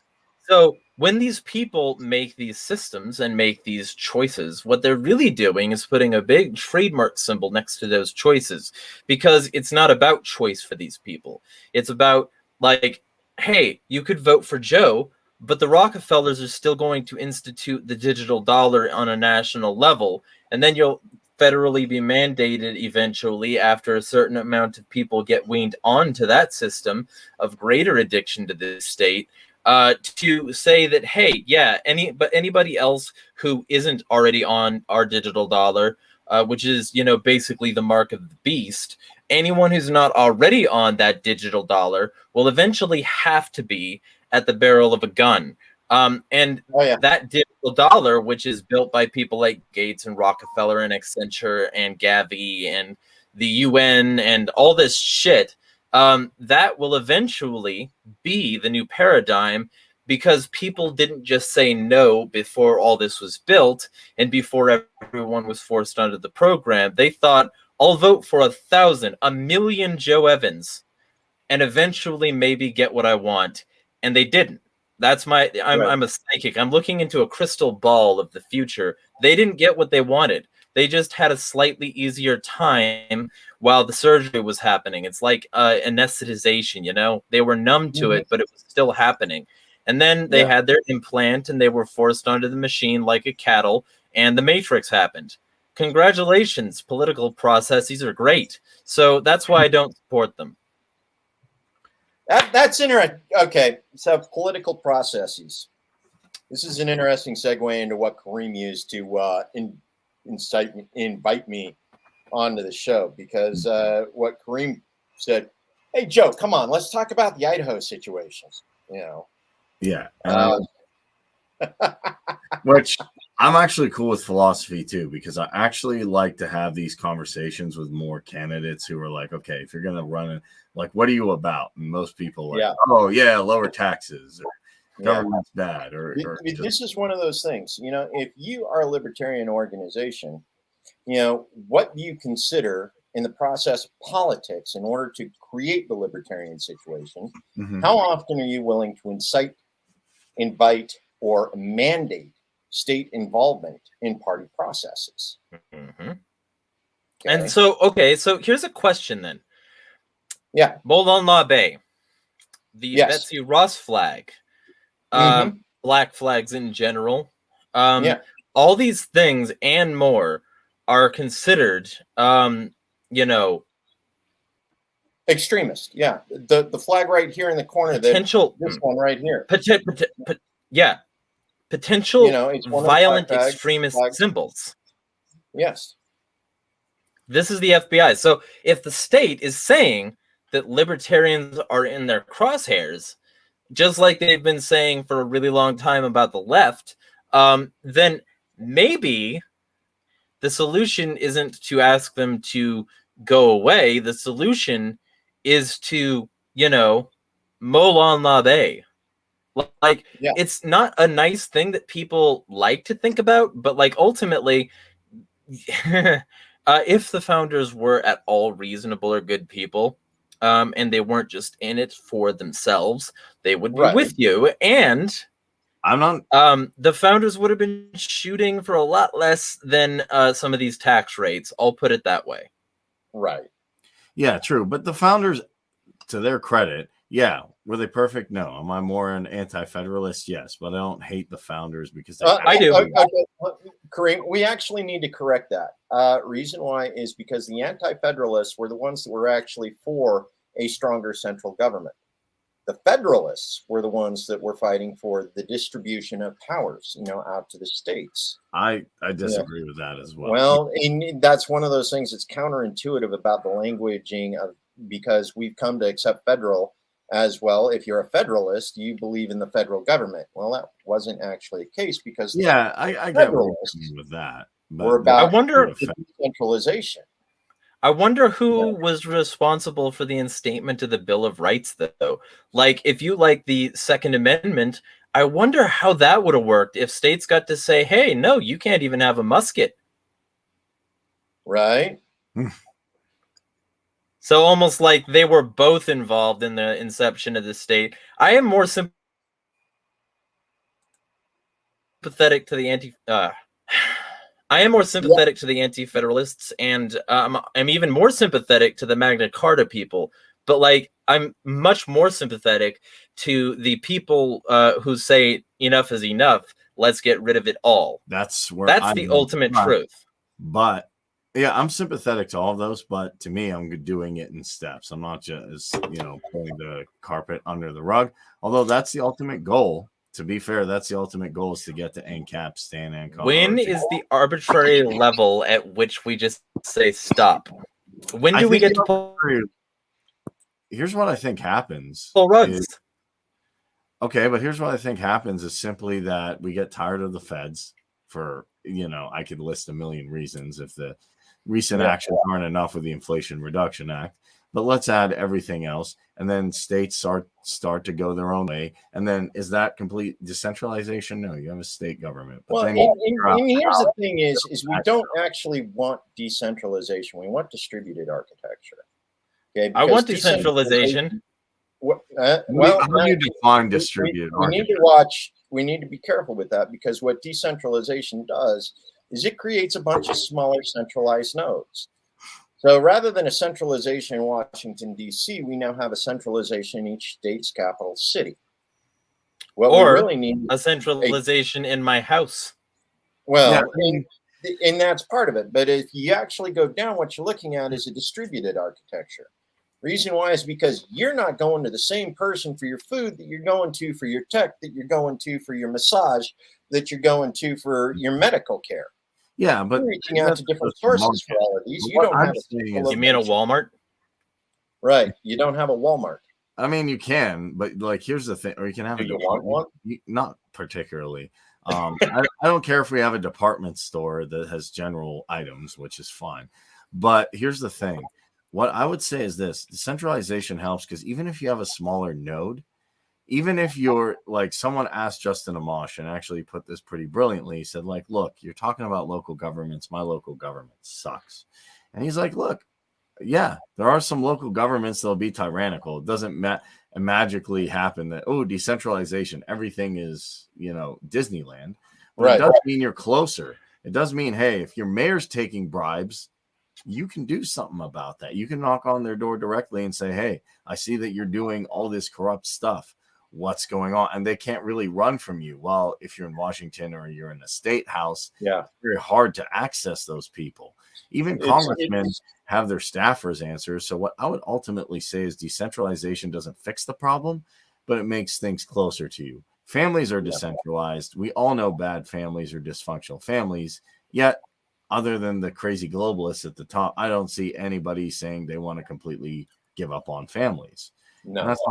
So when these people make these systems and make these choices, what they're really doing is putting a big trademark symbol next to those choices, because it's not about choice for these people. It's about like, hey, you could vote for Joe, but the Rockefellers are still going to institute the digital dollar on a national level, and then you'll federally be mandated eventually after a certain amount of people get weaned onto that system of greater addiction to the state, to say that, hey, yeah, anybody else who isn't already on our digital dollar, which is, basically the mark of the beast, anyone who's not already on that digital dollar will eventually have to be at the barrel of a gun. That digital dollar, which is built by people like Gates and Rockefeller and Accenture and Gavi and the UN and all this shit, that will eventually be the new paradigm, because people didn't just say no before all this was built and before everyone was forced onto the program. They thought, I'll vote for 1,000, 1,000,000 Joe Evans, and eventually maybe get what I want. And they didn't. That's I'm a psychic. I'm looking into a crystal ball of the future. They didn't get what they wanted. They just had a slightly easier time while the surgery was happening. It's like anesthetization, They were numb to it, but it was still happening. And then they had their implant and they were forced onto the machine like a cattle, and the Matrix happened. Congratulations, political processes are great. So that's why I don't support them. That's interesting. Okay, so political processes. This is an interesting segue into what Kareem used to invite me onto the show, because what Kareem said Hey, Joe, come on. Let's talk about the Idaho situation. You know. Yeah. Which I'm actually cool with philosophy too, because I actually like to have these conversations with more candidates who are like, okay, if you're going to run it, like, what are you about? And most people are like, oh, yeah, lower taxes, or government's bad. Or this is one of those things, you know, if you are a libertarian organization, you know, what you consider in the process of politics in order to create the libertarian situation, how often are you willing to incite, invite, or mandate state involvement in party processes? Okay. And so, okay, so here's a question then. Yeah. Molon Labe, the Betsy Ross flag, black flags in general, all these things and more are considered, you know, extremist. Yeah. The flag right here in the corner, potential, this one right here. Potential, you know, violent extremist symbols. Yes. This is the FBI. So if the state is saying that libertarians are in their crosshairs, just like they've been saying for a really long time about the left, then maybe the solution isn't to ask them to go away. The solution is to, you know, Molon Labe. Like, it's not a nice thing that people like to think about, but like ultimately, if the founders were at all reasonable or good people, and they weren't just in it for themselves, they would be with you. And I'm not. The founders would have been shooting for a lot less than some of these tax rates. I'll put it that way. Right. Yeah, true. But the founders, to their credit, were they perfect? No. Am I more an anti-federalist? Yes, but I don't hate the founders because I do. Kareem, we actually need to correct that. Reason why is because the anti-federalists were the ones that were actually for a stronger central government. The federalists were the ones that were fighting for the distribution of powers, you know, out to the states. I disagree with that as well. Well, that's one of those things that's counterintuitive about the languaging of, because we've come to accept federal as well. If you're a federalist, you believe in the federal government. Well, that wasn't actually the case because I get what you're saying with that. We're about decentralization. I wonder who was responsible for the instatement of the Bill of Rights, though. Like, if you like the Second Amendment, I wonder how that would have worked if states got to say, hey, no, you can't even have a musket. Right. So almost like they were both involved in the inception of the state. I am more sympathetic to the anti-federalists, and I'm even more sympathetic to the Magna Carta people. But like, I'm much more sympathetic to the people who say enough is enough. Let's get rid of it all. That's the ultimate truth. But yeah, I'm sympathetic to all of those. But to me, I'm doing it in steps. I'm not just, you know, pulling the carpet under the rug. Although that's the ultimate goal. To be fair, that's the ultimate goal, is to get to NCAP, Stan Ancon. When is the arbitrary level at which we just say stop? When do we get to pull? Here's what I think happens. Okay, but here's what I think happens is simply that we get tired of the feds for, you know, I could list a million reasons if the recent actions aren't enough with the Inflation Reduction Act. But let's add everything else, and then states start to go their own way. And then is that complete decentralization? No, you have a state government. But well, and here's the thing is we don't actually want decentralization. We want distributed architecture. Okay, I want decentralization. How do you define distributed architecture? We need to be careful with that, because what decentralization does is it creates a bunch of smaller centralized nodes. So rather than a centralization in Washington, D.C., we now have a centralization in each state's capital city. What we really need a centralization in my house. Well, and that's part of it. But if you actually go down, what you're looking at is a distributed architecture. Reason why is because you're not going to the same person for your food that you're going to for your tech, that you're going to for your massage, that you're going to for your medical care. Yeah, but you're reaching out to different sources for all of these. You don't have you mean a Walmart? Right. You don't have a Walmart. I mean, you can, but like, here's the thing, or you can have Do a you want department. one? Not particularly. I don't care if we have a department store that has general items, which is fine. But here's the thing. What I would say is this: decentralization helps because even if you have a smaller node, even if you're like someone asked Justin Amash and actually put this pretty brilliantly, he said, like, look, you're talking about local governments. My local government sucks. And he's like, look, yeah, there are some local governments that'll be tyrannical. It doesn't magically happen that, oh, decentralization, everything is, Disneyland. But Right. It does mean you're closer. It does mean, hey, if your mayor's taking bribes, you can do something about that. You can knock on their door directly and say, hey, I see that you're doing all this corrupt stuff. What's going on? And they can't really run from you. Well, if you're in Washington or you're in the state house, yeah, it's very hard to access those people. Even congressmen have their staffers answer. So what I would ultimately say is decentralization doesn't fix the problem, but it makes things closer to you. Families are decentralized. We all know bad families are dysfunctional families. Yet, other than the crazy globalists at the top, I don't see anybody saying they want to completely give up on families. No. And that's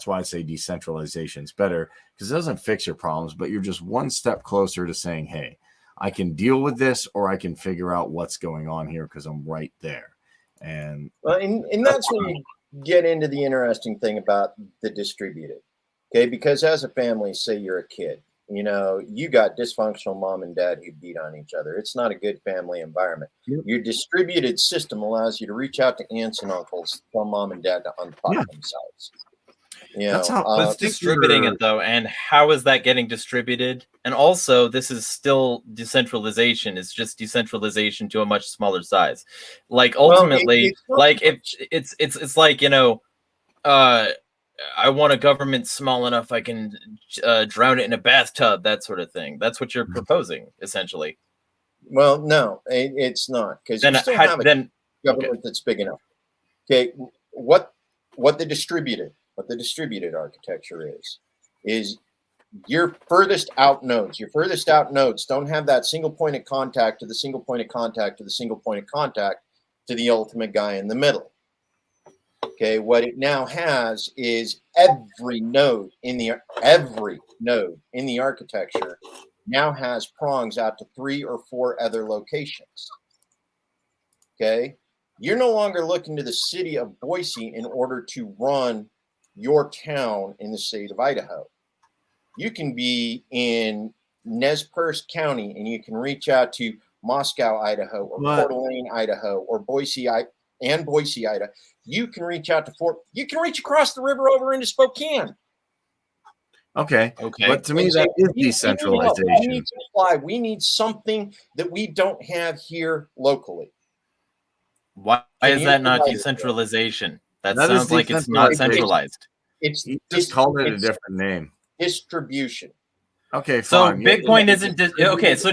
why I'd say decentralization is better, because it doesn't fix your problems, but you're just one step closer to saying, hey, I can deal with this, or I can figure out what's going on here because I'm right there. And that's when you get into the interesting thing about the distributed. Okay, because as a family, say you're a kid, you got dysfunctional mom and dad who beat on each other. It's not a good family environment. Yep. Your distributed system allows you to reach out to aunts and uncles, tell mom and dad to unfuck themselves. That's how it's distributing it, though. And how is that getting distributed? And also, this is still decentralization. It's just decentralization to a much smaller size. Like ultimately, it's like, I want a government small enough I can drown it in a bathtub, that sort of thing. That's what you're proposing, essentially. Well, no, it's not, because you still have a government that's big enough. Okay, what the distributed architecture is your furthest out nodes. Your furthest out nodes don't have that single point of contact to the single point of contact to the single point of contact to the ultimate guy in the middle. Okay, what it now has is every node in the architecture now has prongs out to 3 or 4 other locations. Okay, you're no longer looking to the city of Boise in order to run your town in the state of Idaho. You can be in Nez Perce County and you can reach out to Moscow, Idaho, or Coeur d'Alene, Idaho, or Boise, Idaho. You can reach out to you can reach across the river over into Spokane. Okay. But to me, that is decentralization. We need something that we don't have here locally. Why is that not decentralization? That sounds like it's not centralized. It's just called it a different name. Distribution. Okay, fine. So Bitcoin isn't okay. So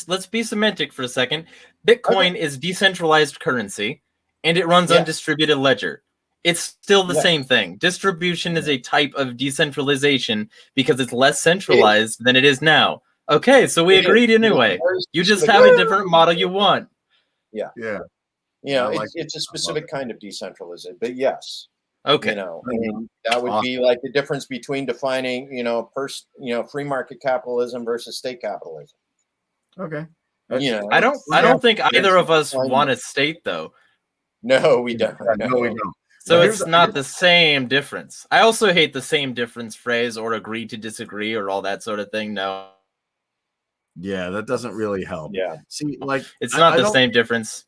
let's be semantic for a second. Bitcoin is decentralized currency, and it runs on distributed ledger. It's still the same thing. Distribution is a type of decentralization because it's less centralized than it is now. Okay, so we agreed anyway. You just have a different model you want. Yeah. It's a specific kind of decentralization, but yes. Okay. That would be like the difference between defining, free market capitalism versus state capitalism. Okay. I don't think either of us want a state, though. No, we don't. No, we don't. So it's not the same difference. I also hate the same difference phrase or agree to disagree or all that sort of thing. No. Yeah, that doesn't really help. Yeah. See, like it's not the same difference.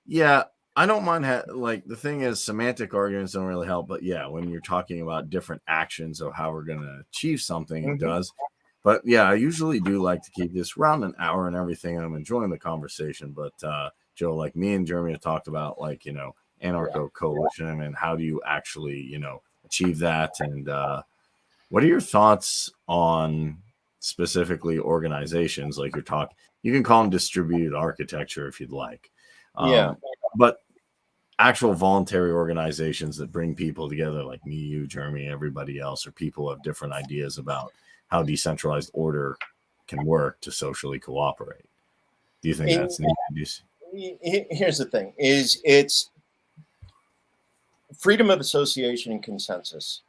Yeah, I don't mind. The thing is, semantic arguments don't really help. But yeah, when you're talking about different actions of how we're going to achieve something, it does. But yeah, I usually do like to keep this around an hour and everything. And I'm enjoying the conversation. But Joe, like me and Jeremy have talked about, anarcho coalition and how do you actually, achieve that? And what are your thoughts on specifically organizations like you're talking? You can call them distributed architecture if you'd like. But actual voluntary organizations that bring people together, like me, you, Jeremy, everybody else, or people have different ideas about how decentralized order can work to socially cooperate. Do you think that's needed? Here's the thing: it's freedom of association and consensus.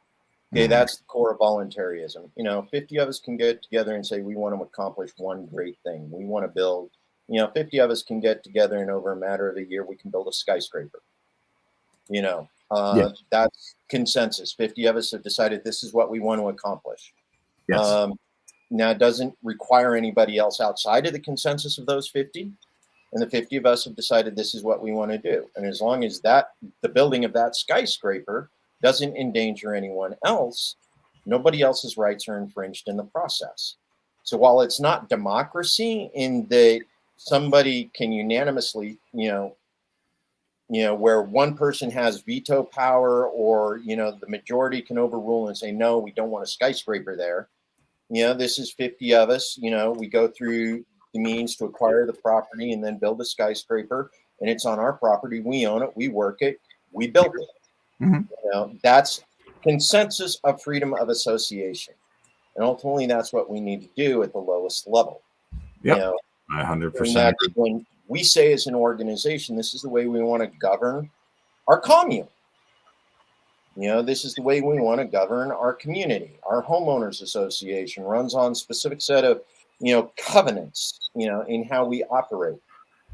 Okay, that's the core of voluntarism. 50 of us can get together and say we want to accomplish one great thing. We want to build, 50 of us can get together and over a matter of a year, we can build a skyscraper. That's consensus. 50 of us have decided this is what we want to accomplish. Yes. Now, it doesn't require anybody else outside of the consensus of those 50. And the 50 of us have decided this is what we want to do. And as long as the building of that skyscraper doesn't endanger anyone else, nobody else's rights are infringed in the process. So while it's not democracy in that somebody can unanimously, where one person has veto power or, the majority can overrule and say, no, we don't want a skyscraper there. This is 50 of us, we go through the means to acquire the property and then build a skyscraper, and it's on our property. We own it. We work it. We built it. That's consensus of freedom of association. And ultimately, that's what we need to do at the lowest level. Yep, 100%. When we say as an organization, this is the way we want to govern our commune. This is the way we want to govern our community. Our homeowners association runs on a specific set of, covenants, in how we operate.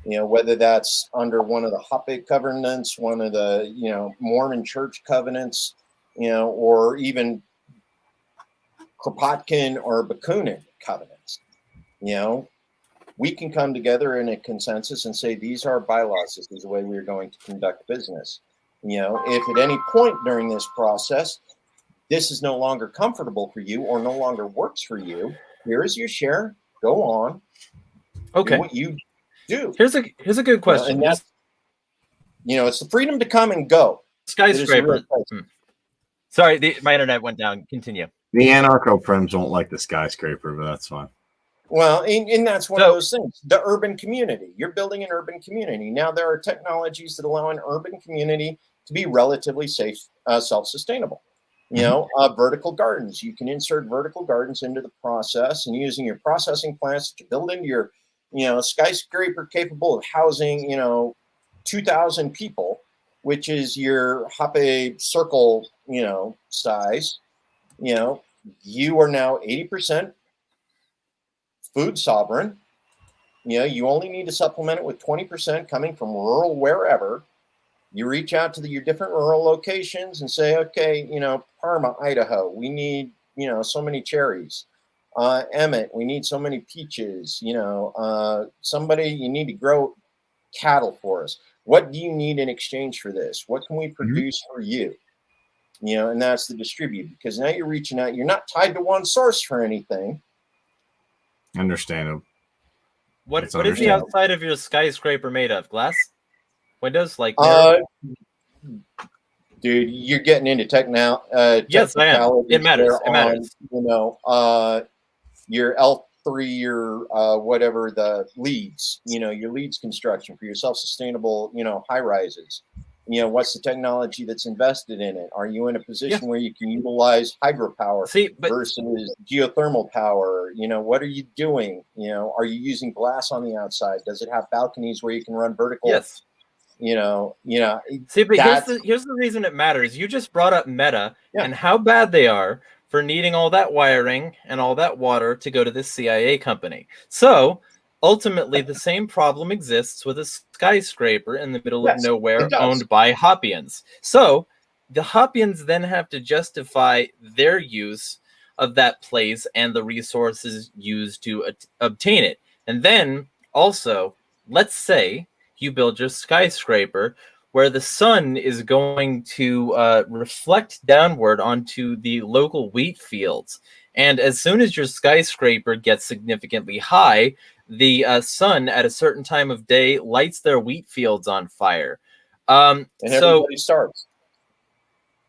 Whether that's under one of the Hoppe covenants, one of the, Mormon church covenants, or even Kropotkin or Bakunin covenants. We can come together in a consensus and say, these are bylaws. This is the way we're going to conduct business. If at any point during this process, this is no longer comfortable for you or no longer works for you, here is your share. Go on. Okay. Do what you do. Here's a good question. And that's, it's the freedom to come and go. Skyscraper. Sorry, my internet went down. Continue. The anarcho-prims won't like the skyscraper, but that's fine. Well, and that's one of those things. The urban community. You're building an urban community. Now, there are technologies that allow an urban community to be relatively safe, self-sustainable. Vertical gardens. You can insert vertical gardens into the process, and using your processing plants to build into your, skyscraper capable of housing, 2,000 people, which is your Hoppe circle, size. You are now 80% food sovereign. You only need to supplement it with 20% coming from rural wherever. You reach out to your different rural locations and say, okay, Parma, Idaho, we need, so many cherries. Emmett, we need so many peaches. Somebody, you need to grow cattle for us. What do you need in exchange for this? What can we produce for you? And that's the distribute, because now you're reaching out. You're not tied to one source for anything. Understandable. What is the outside of your skyscraper made of? Glass? Windows? Like dude, you're getting into yes, I am. It matters. It matters. Your L3, your whatever the leads, your leads construction for your self-sustainable, high rises. What's the technology that's invested in it? Are you in a position where you can utilize hydropower versus geothermal power? What are you doing? Are you using glass on the outside? Does it have balconies where you can run vertical? Yes. See, but here's the reason it matters. You just brought up Meta and how bad they are for needing all that wiring and all that water to go to this CIA company. So ultimately, the same problem exists with a skyscraper in the middle of nowhere owned by Hoppians. So the Hoppians then have to justify their use of that place and the resources used to obtain it. And then also, let's say you build your skyscraper where the sun is going to reflect downward onto the local wheat fields. And as soon as your skyscraper gets significantly high, the sun at a certain time of day lights their wheat fields on fire. And everybody starts.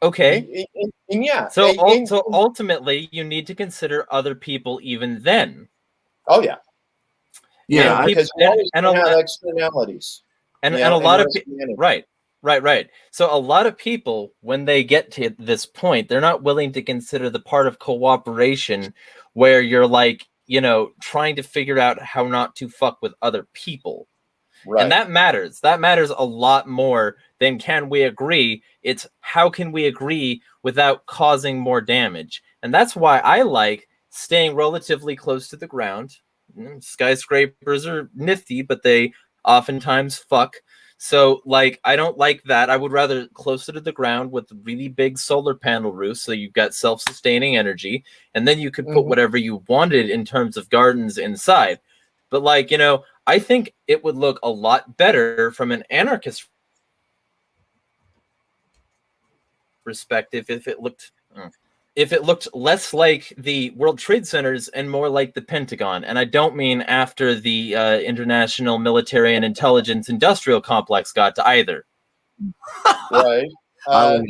Okay. And so ultimately, you need to consider other people even then. Oh, yeah. Yeah, because we always have externalities. And a lot of people, right. So a lot of people, when they get to this point, they're not willing to consider the part of cooperation where you're like, trying to figure out how not to fuck with other people. Right. And that matters. That matters a lot more than can we agree. It's how can we agree without causing more damage. And that's why I like staying relatively close to the ground. Skyscrapers are nifty, but they oftentimes fuck. So, like, I don't like that. I would rather closer to the ground with really big solar panel roofs, so you've got self-sustaining energy, and then you could put whatever you wanted in terms of gardens inside. But, like, you know, I think it would look a lot better from an anarchist perspective if it looked less like the World Trade Centers and more like the Pentagon. And I don't mean after the International Military and Intelligence Industrial Complex got to either. Right. I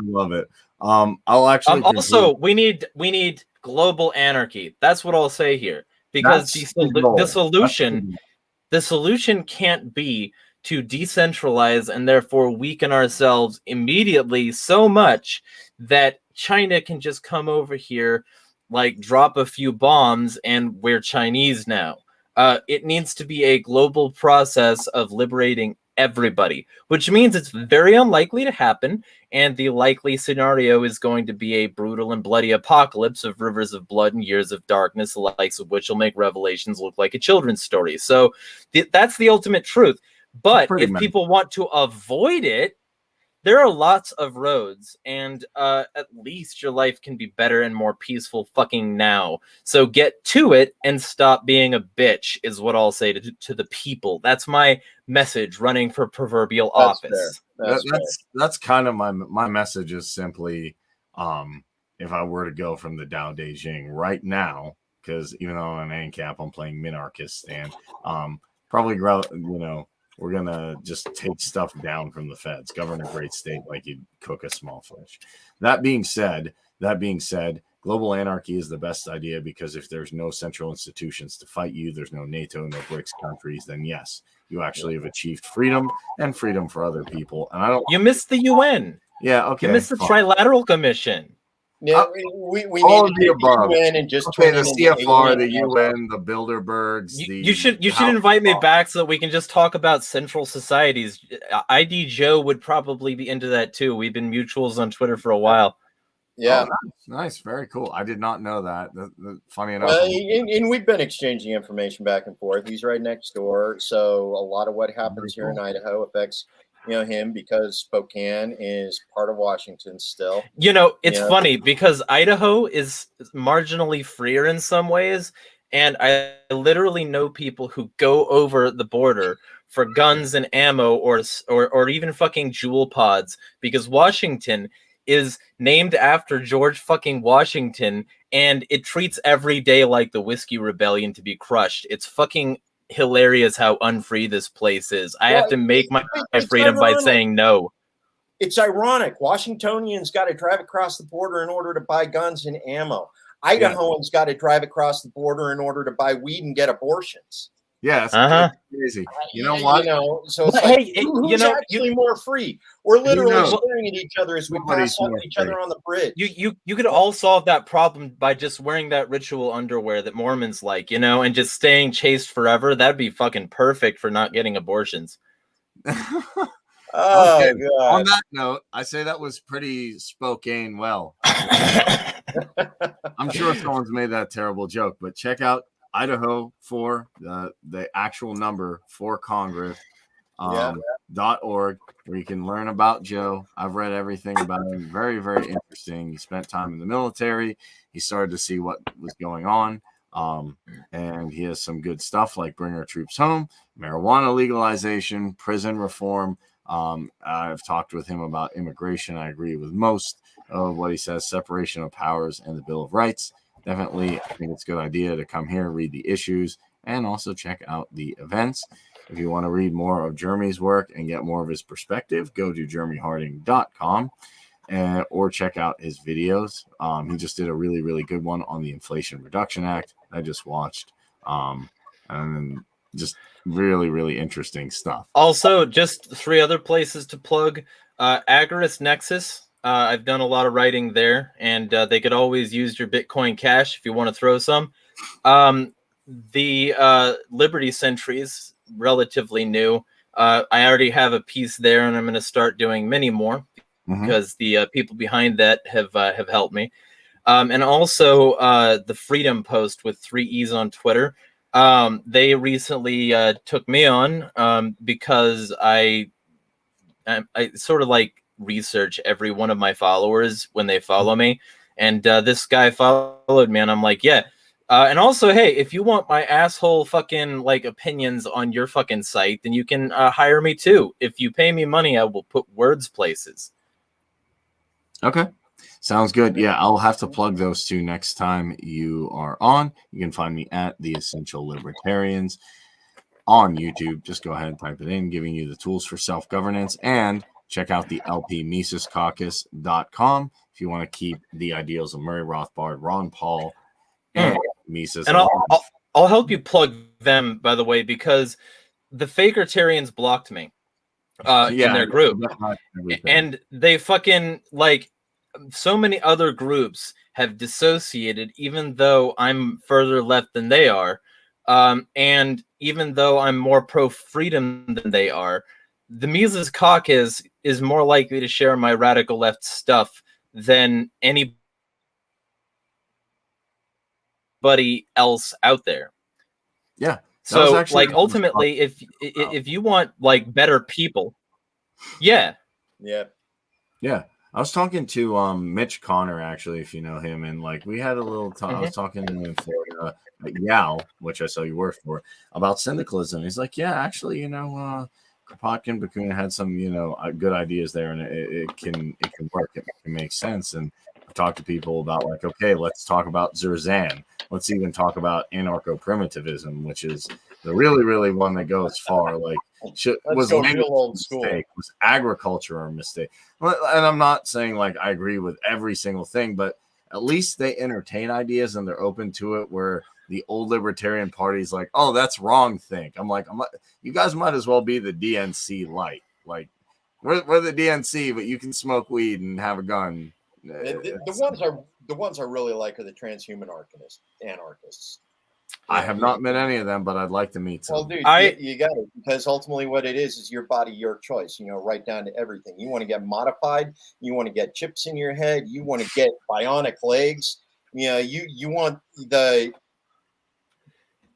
love it. I'll actually also we need global anarchy. That's what I'll say here, because the solution can't be to decentralize and therefore weaken ourselves immediately so much that China can just come over here, like drop a few bombs, and we're Chinese now. It needs to be a global process of liberating everybody, which means it's very unlikely to happen, and the likely scenario is going to be a brutal and bloody apocalypse of rivers of blood and years of darkness, the likes of which will make Revelations look like a children's story. So that's the ultimate truth. But if people want to avoid it, there are lots of roads, and at least your life can be better and more peaceful fucking now. So get to it and stop being a bitch is what I'll say to the people. That's my message running for proverbial office. That's kind of my message is simply, if I were to go from the Tao Te Ching right now, because even though I'm an ANCAP, I'm playing minarchist, and probably, you know, we're going to just take stuff down from the feds, govern a great state like you'd cook a small fish. That being said, global anarchy is the best idea, because if there's no central institutions to fight you, there's no NATO, no BRICS countries, then yes, you actually have achieved freedom and freedom for other people. And you missed the UN. Yeah, okay. You missed the Trilateral Commission. Yeah, we need all the above. UN and just the CFR, the UN, the Bilderbergs. You should invite me back so that we can just talk about central societies. ID Joe would probably be into that too. We've been mutuals on Twitter for a while. Yeah, nice, very cool. I did not know that. Funny enough, and we've been exchanging information back and forth. He's right next door, so a lot of what happens here in Idaho affects him, because Spokane is part of Washington still. It's funny because Idaho is marginally freer in some ways, and I literally know people who go over the border for guns and ammo or even fucking jewel pods, because Washington is named after George fucking Washington, and it treats every day like the Whiskey Rebellion to be crushed. It's fucking hilarious how unfree this place is. I have to make my freedom by saying no. It's ironic. Washingtonians got to drive across the border in order to buy guns and ammo. Idahoans got to drive across the border in order to buy weed and get abortions. Yeah, that's crazy. You know what? So it's who's actually more free? We're literally staring at each other as we pass up each other on the bridge. You could all solve that problem by just wearing that ritual underwear that Mormons like, and just staying chaste forever. That'd be fucking perfect for not getting abortions. God. On that note, I say that was pretty Spokane well. I'm sure someone's made that terrible joke, but check out Idaho for the actual number for Congress .org, where you can learn about Joe. I've read everything about him. Very, very interesting. He spent time in the military. He started to see what was going on. And he has some good stuff like Bring Our Troops Home, marijuana legalization, prison reform. I've talked with him about immigration. I agree with most of what he says, separation of powers and the Bill of Rights. Definitely, I think it's a good idea to come here, read the issues, and also check out the events. If you want to read more of Jeremy's work and get more of his perspective, go to jeremyharding.com or check out his videos. He just did a really, really good one on the Inflation Reduction Act I just watched. And just really, really interesting stuff. Also, just 3 other places to plug. Agorist Nexus. I've done a lot of writing there, and they could always use your Bitcoin Cash if you want to throw some. The Liberty Sentries, relatively new. I already have a piece there, and I'm going to start doing many more because the people behind that have helped me. And also the Freedom Post with 3 E's on Twitter. They recently took me on because I sort of like research every one of my followers when they follow me. And this guy followed me, and I'm like, yeah. And also, hey, if you want my asshole fucking like opinions on your fucking site, then you can hire me too. If you pay me money, I will put words places. Okay. Sounds good. Yeah, I'll have to plug those 2 next time you are on. You can find me at The Essential Libertarians on YouTube. Just go ahead and type it in, giving you the tools for self-governance. And check out the lpmisescaucus.com if you want to keep the ideals of Murray Rothbard, Ron Paul, and Mises. And I'll help you plug them, by the way, because the Fakertarians blocked me in their group. And they fucking, like, so many other groups have dissociated, even though I'm further left than they are. And even though I'm more pro-freedom than they are, the Mises Caucus is more likely to share my radical left stuff than anybody else out there. Yeah. So, like, ultimately, if you want, like, better people, yeah. I was talking to Mitch Connor, actually, if you know him, and like we had a little talk. I was talking to him in Florida at Yale, which I saw you work for, about syndicalism. He's like, yeah, actually, Kropotkin, Bakuna had some, good ideas there, and it can work. It can make sense. And I've talked to people about, like, okay, let's talk about Zerzan. Let's even talk about anarcho-primitivism, which is the really, really one that goes far. Like, was real old school. Was agriculture a mistake? And I'm not saying like I agree with every single thing, but at least they entertain ideas and they're open to it. Where the old Libertarian Party is like, oh, that's wrong. I'm like, you guys might as well be the DNC light. Like, we're the DNC, but you can smoke weed and have a gun. The ones I really like are the transhuman anarchists. I have not met any of them, but I'd like to meet some. Well, dude, you got it, because ultimately what it is your body, your choice, right down to everything. You want to get modified, you want to get chips in your head, you want to get bionic legs, you want the...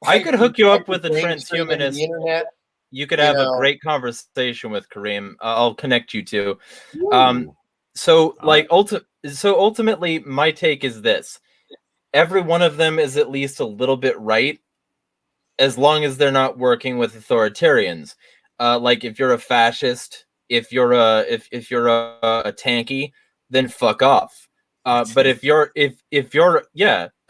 I could hook you up with a transhumanist. The internet. You could have a great conversation with Kareem. I'll connect you to. So ultimately, my take is this. Every one of them is at least a little bit right, as long as they're not working with authoritarians. Like, if you're a fascist, if you're a tanky, then fuck off. But if you're a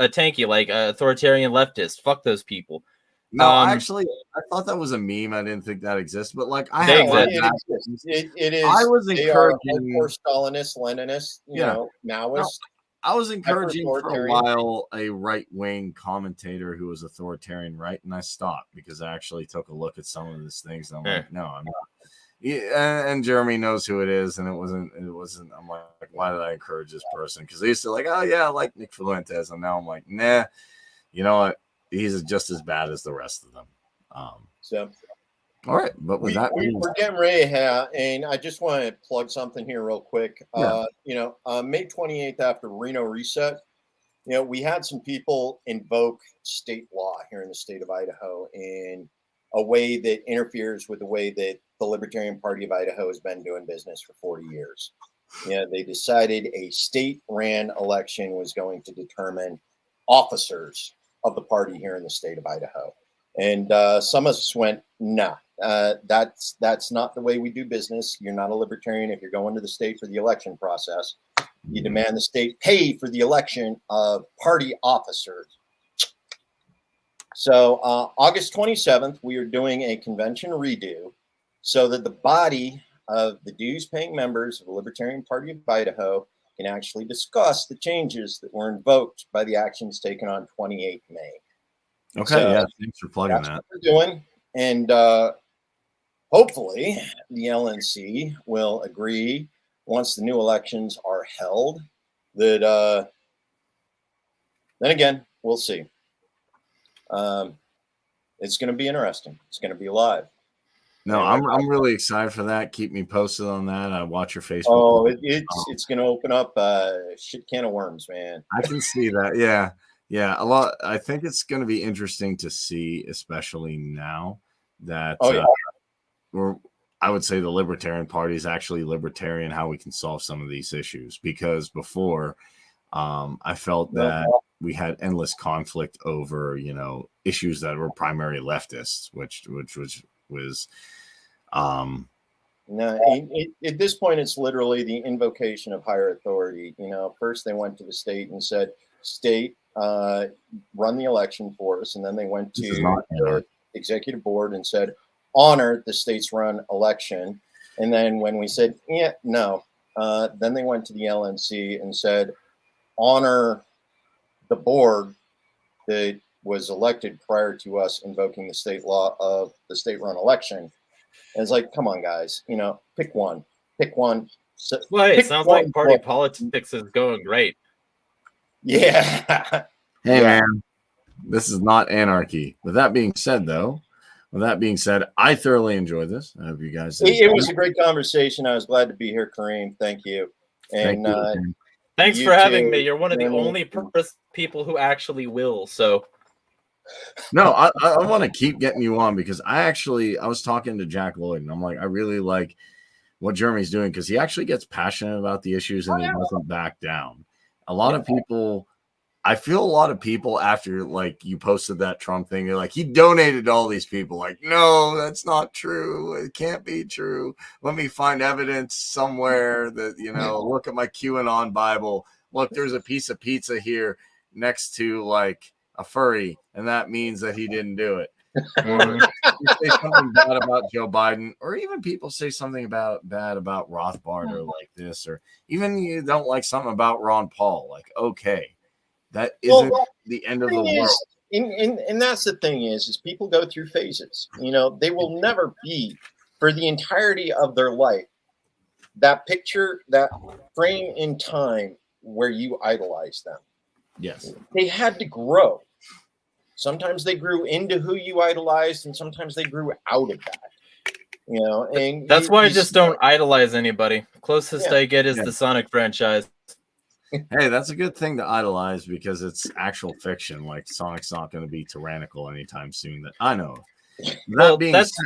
tanky, like authoritarian leftist, fuck those people. No, actually, I thought that was a meme. I didn't think that exists, but like it is. I was encouraging more Stalinist, Leninist, Maoist. I was encouraging for a while a right-wing commentator who was authoritarian, right? And I stopped because I actually took a look at some of these things. And I'm like, no, I'm not. Yeah, and Jeremy knows who it is, and it wasn't. I'm like, why did I encourage this person? Because they used to like, oh yeah, I like Nick Fuentes, and now I'm like, nah, you know what? He's just as bad as the rest of them. All right, but with that, we're getting ready here, and I just want to plug something here real quick. May 28th, after Reno Reset, we had some people invoke state law here in the state of Idaho in a way that interferes with the way that the Libertarian Party of Idaho has been doing business for 40 years. They decided a state-ran election was going to determine officers of the party here in the state of Idaho. And some of us went, nah, that's not the way we do business. You're not a libertarian if you're going to the state for the election process. You demand the state pay for the election of party officers. So August 27th, we are doing a convention redo so that the body of the dues-paying members of the Libertarian Party of Idaho can actually discuss the changes that were invoked by the actions taken on 28th May. Okay, so, thanks for plugging that. What we're doing, and hopefully the LNC will agree once the new elections are held. That then again, we'll see. It's going to be interesting. It's going to be live. No, I'm really excited for that. Keep me posted on that. I watch your Facebook. Oh, it's going to open up a shit can of worms, man. I can see that. Yeah, a lot. I think it's going to be interesting to see, especially now that I would say the Libertarian Party is actually libertarian, how we can solve some of these issues. Because before, I felt that we had endless conflict over, issues that were primarily leftists, which was no, at this point, it's literally the invocation of higher authority. First they went to the state and said, state, run the election for us. And then they went to the executive board and said, honor the state's run election. And then when we said, no, then they went to the LNC and said, honor the board that was elected prior to us invoking the state law of the state run election. And it's like, come on, guys, pick one. Well, it sounds like party politics is going great. Yeah. Hey, man, this is not anarchy. With that being said, I thoroughly enjoyed this. I hope you guys. It was a great conversation. I was glad to be here, Kareem. Thank you. And thanks for having me. You're one of the only people who actually will. So. No, I want to keep getting you on because I was talking to Jack Lloyd and I'm like, I really like what Jeremy's doing because he actually gets passionate about the issues and he doesn't back down. I feel a lot of people after like you posted that Trump thing, they're like, he donated to all these people. Like, no, that's not true. It can't be true. Let me find evidence somewhere that, look at my QAnon Bible. Look, there's a piece of pizza here next to like a furry, and that means that he didn't do it. Or you say something bad about Joe Biden, or even people say something bad about Rothbard or like this, or even you don't like something about Ron Paul. Like, okay, that isn't the end of the world. And that's the thing is people go through phases. They will never be for the entirety of their life that picture, that frame in time where you idolize them. Yes. They had to grow. Sometimes they grew into who you idolized, and sometimes they grew out of that. And that's why I just don't idolize anybody. Closest I get is the Sonic franchise. Hey, that's a good thing to idolize because it's actual fiction. Like Sonic's not going to be tyrannical anytime soon that I know of.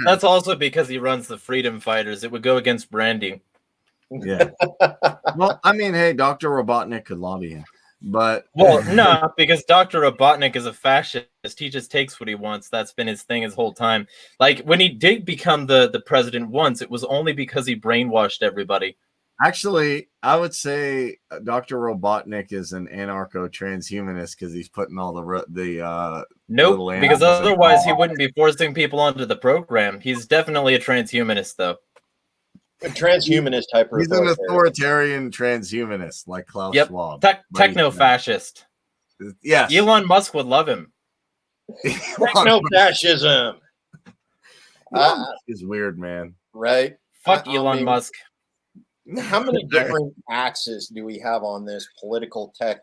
That's also because he runs the Freedom Fighters. It would go against branding. Yeah. Well, I mean, hey, Dr. Robotnik could lobby him. But no, because Dr. Robotnik is a fascist. He just takes what he wants. That's been his thing his whole time. Like when he did become the president once, it was only because he brainwashed everybody. Actually, I would say Dr. Robotnik is an anarcho-transhumanist because he's putting all the nope, because otherwise he wouldn't be forcing people onto the program. He's definitely a transhumanist, though. A transhumanist type. He's an authoritarian transhumanist, like Klaus Schwab. Techno-fascist. Yes. Elon Musk would love him. Techno-fascism. Is weird, man. Right? Fuck Elon Musk. How many different axes do we have on this political tech,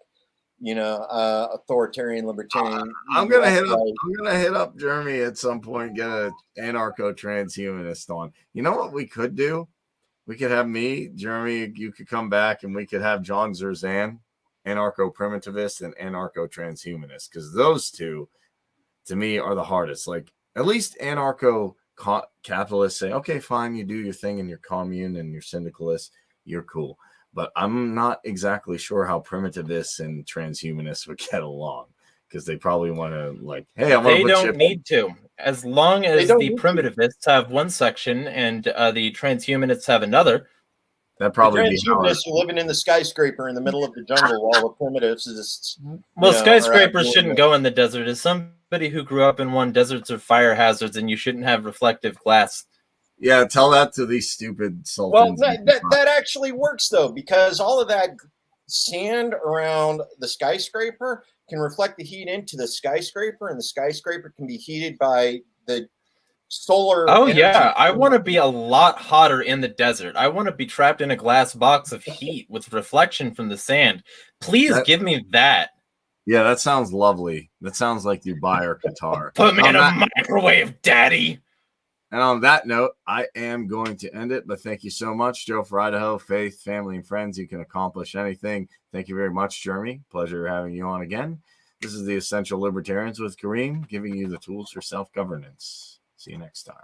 authoritarian, libertarian? I'm gonna hit up Jeremy at some point, get an anarcho-transhumanist on. You know what we could do? We could have me, Jeremy, you could come back and we could have John Zerzan, anarcho-primitivist and anarcho-transhumanist, because those two, to me, are the hardest. Like, at least anarcho-capitalists say, okay, fine, you do your thing in your commune and your syndicalists, you're cool. But I'm not exactly sure how primitivists and transhumanists would get along, because they probably want to, like, hey, they don't need to. As long as the primitivists have one section and the transhumanists have another. That probably the transhumanists are living in the skyscraper in the middle of the jungle, while the primitives skyscrapers shouldn't go in the desert. As somebody who grew up in one, deserts are fire hazards, and you shouldn't have reflective glass. Yeah, tell that to these stupid sultans. Well, that actually works, though, because all of that sand around the skyscraper can reflect the heat into the skyscraper, and the skyscraper can be heated by the solar. Oh, yeah. I want to be a lot hotter in the desert. I want to be trapped in a glass box of heat with reflection from the sand. Please give me that. Yeah, that sounds lovely. That sounds like Dubai or Qatar. Put me in a microwave, daddy. And on that note, I am going to end it. But thank you so much, Joe, for Idaho. Faith, family, and friends. You can accomplish anything. Thank you very much, Jeremy. Pleasure having you on again. This is the Essential Libertarians with Kareem, giving you the tools for self-governance. See you next time.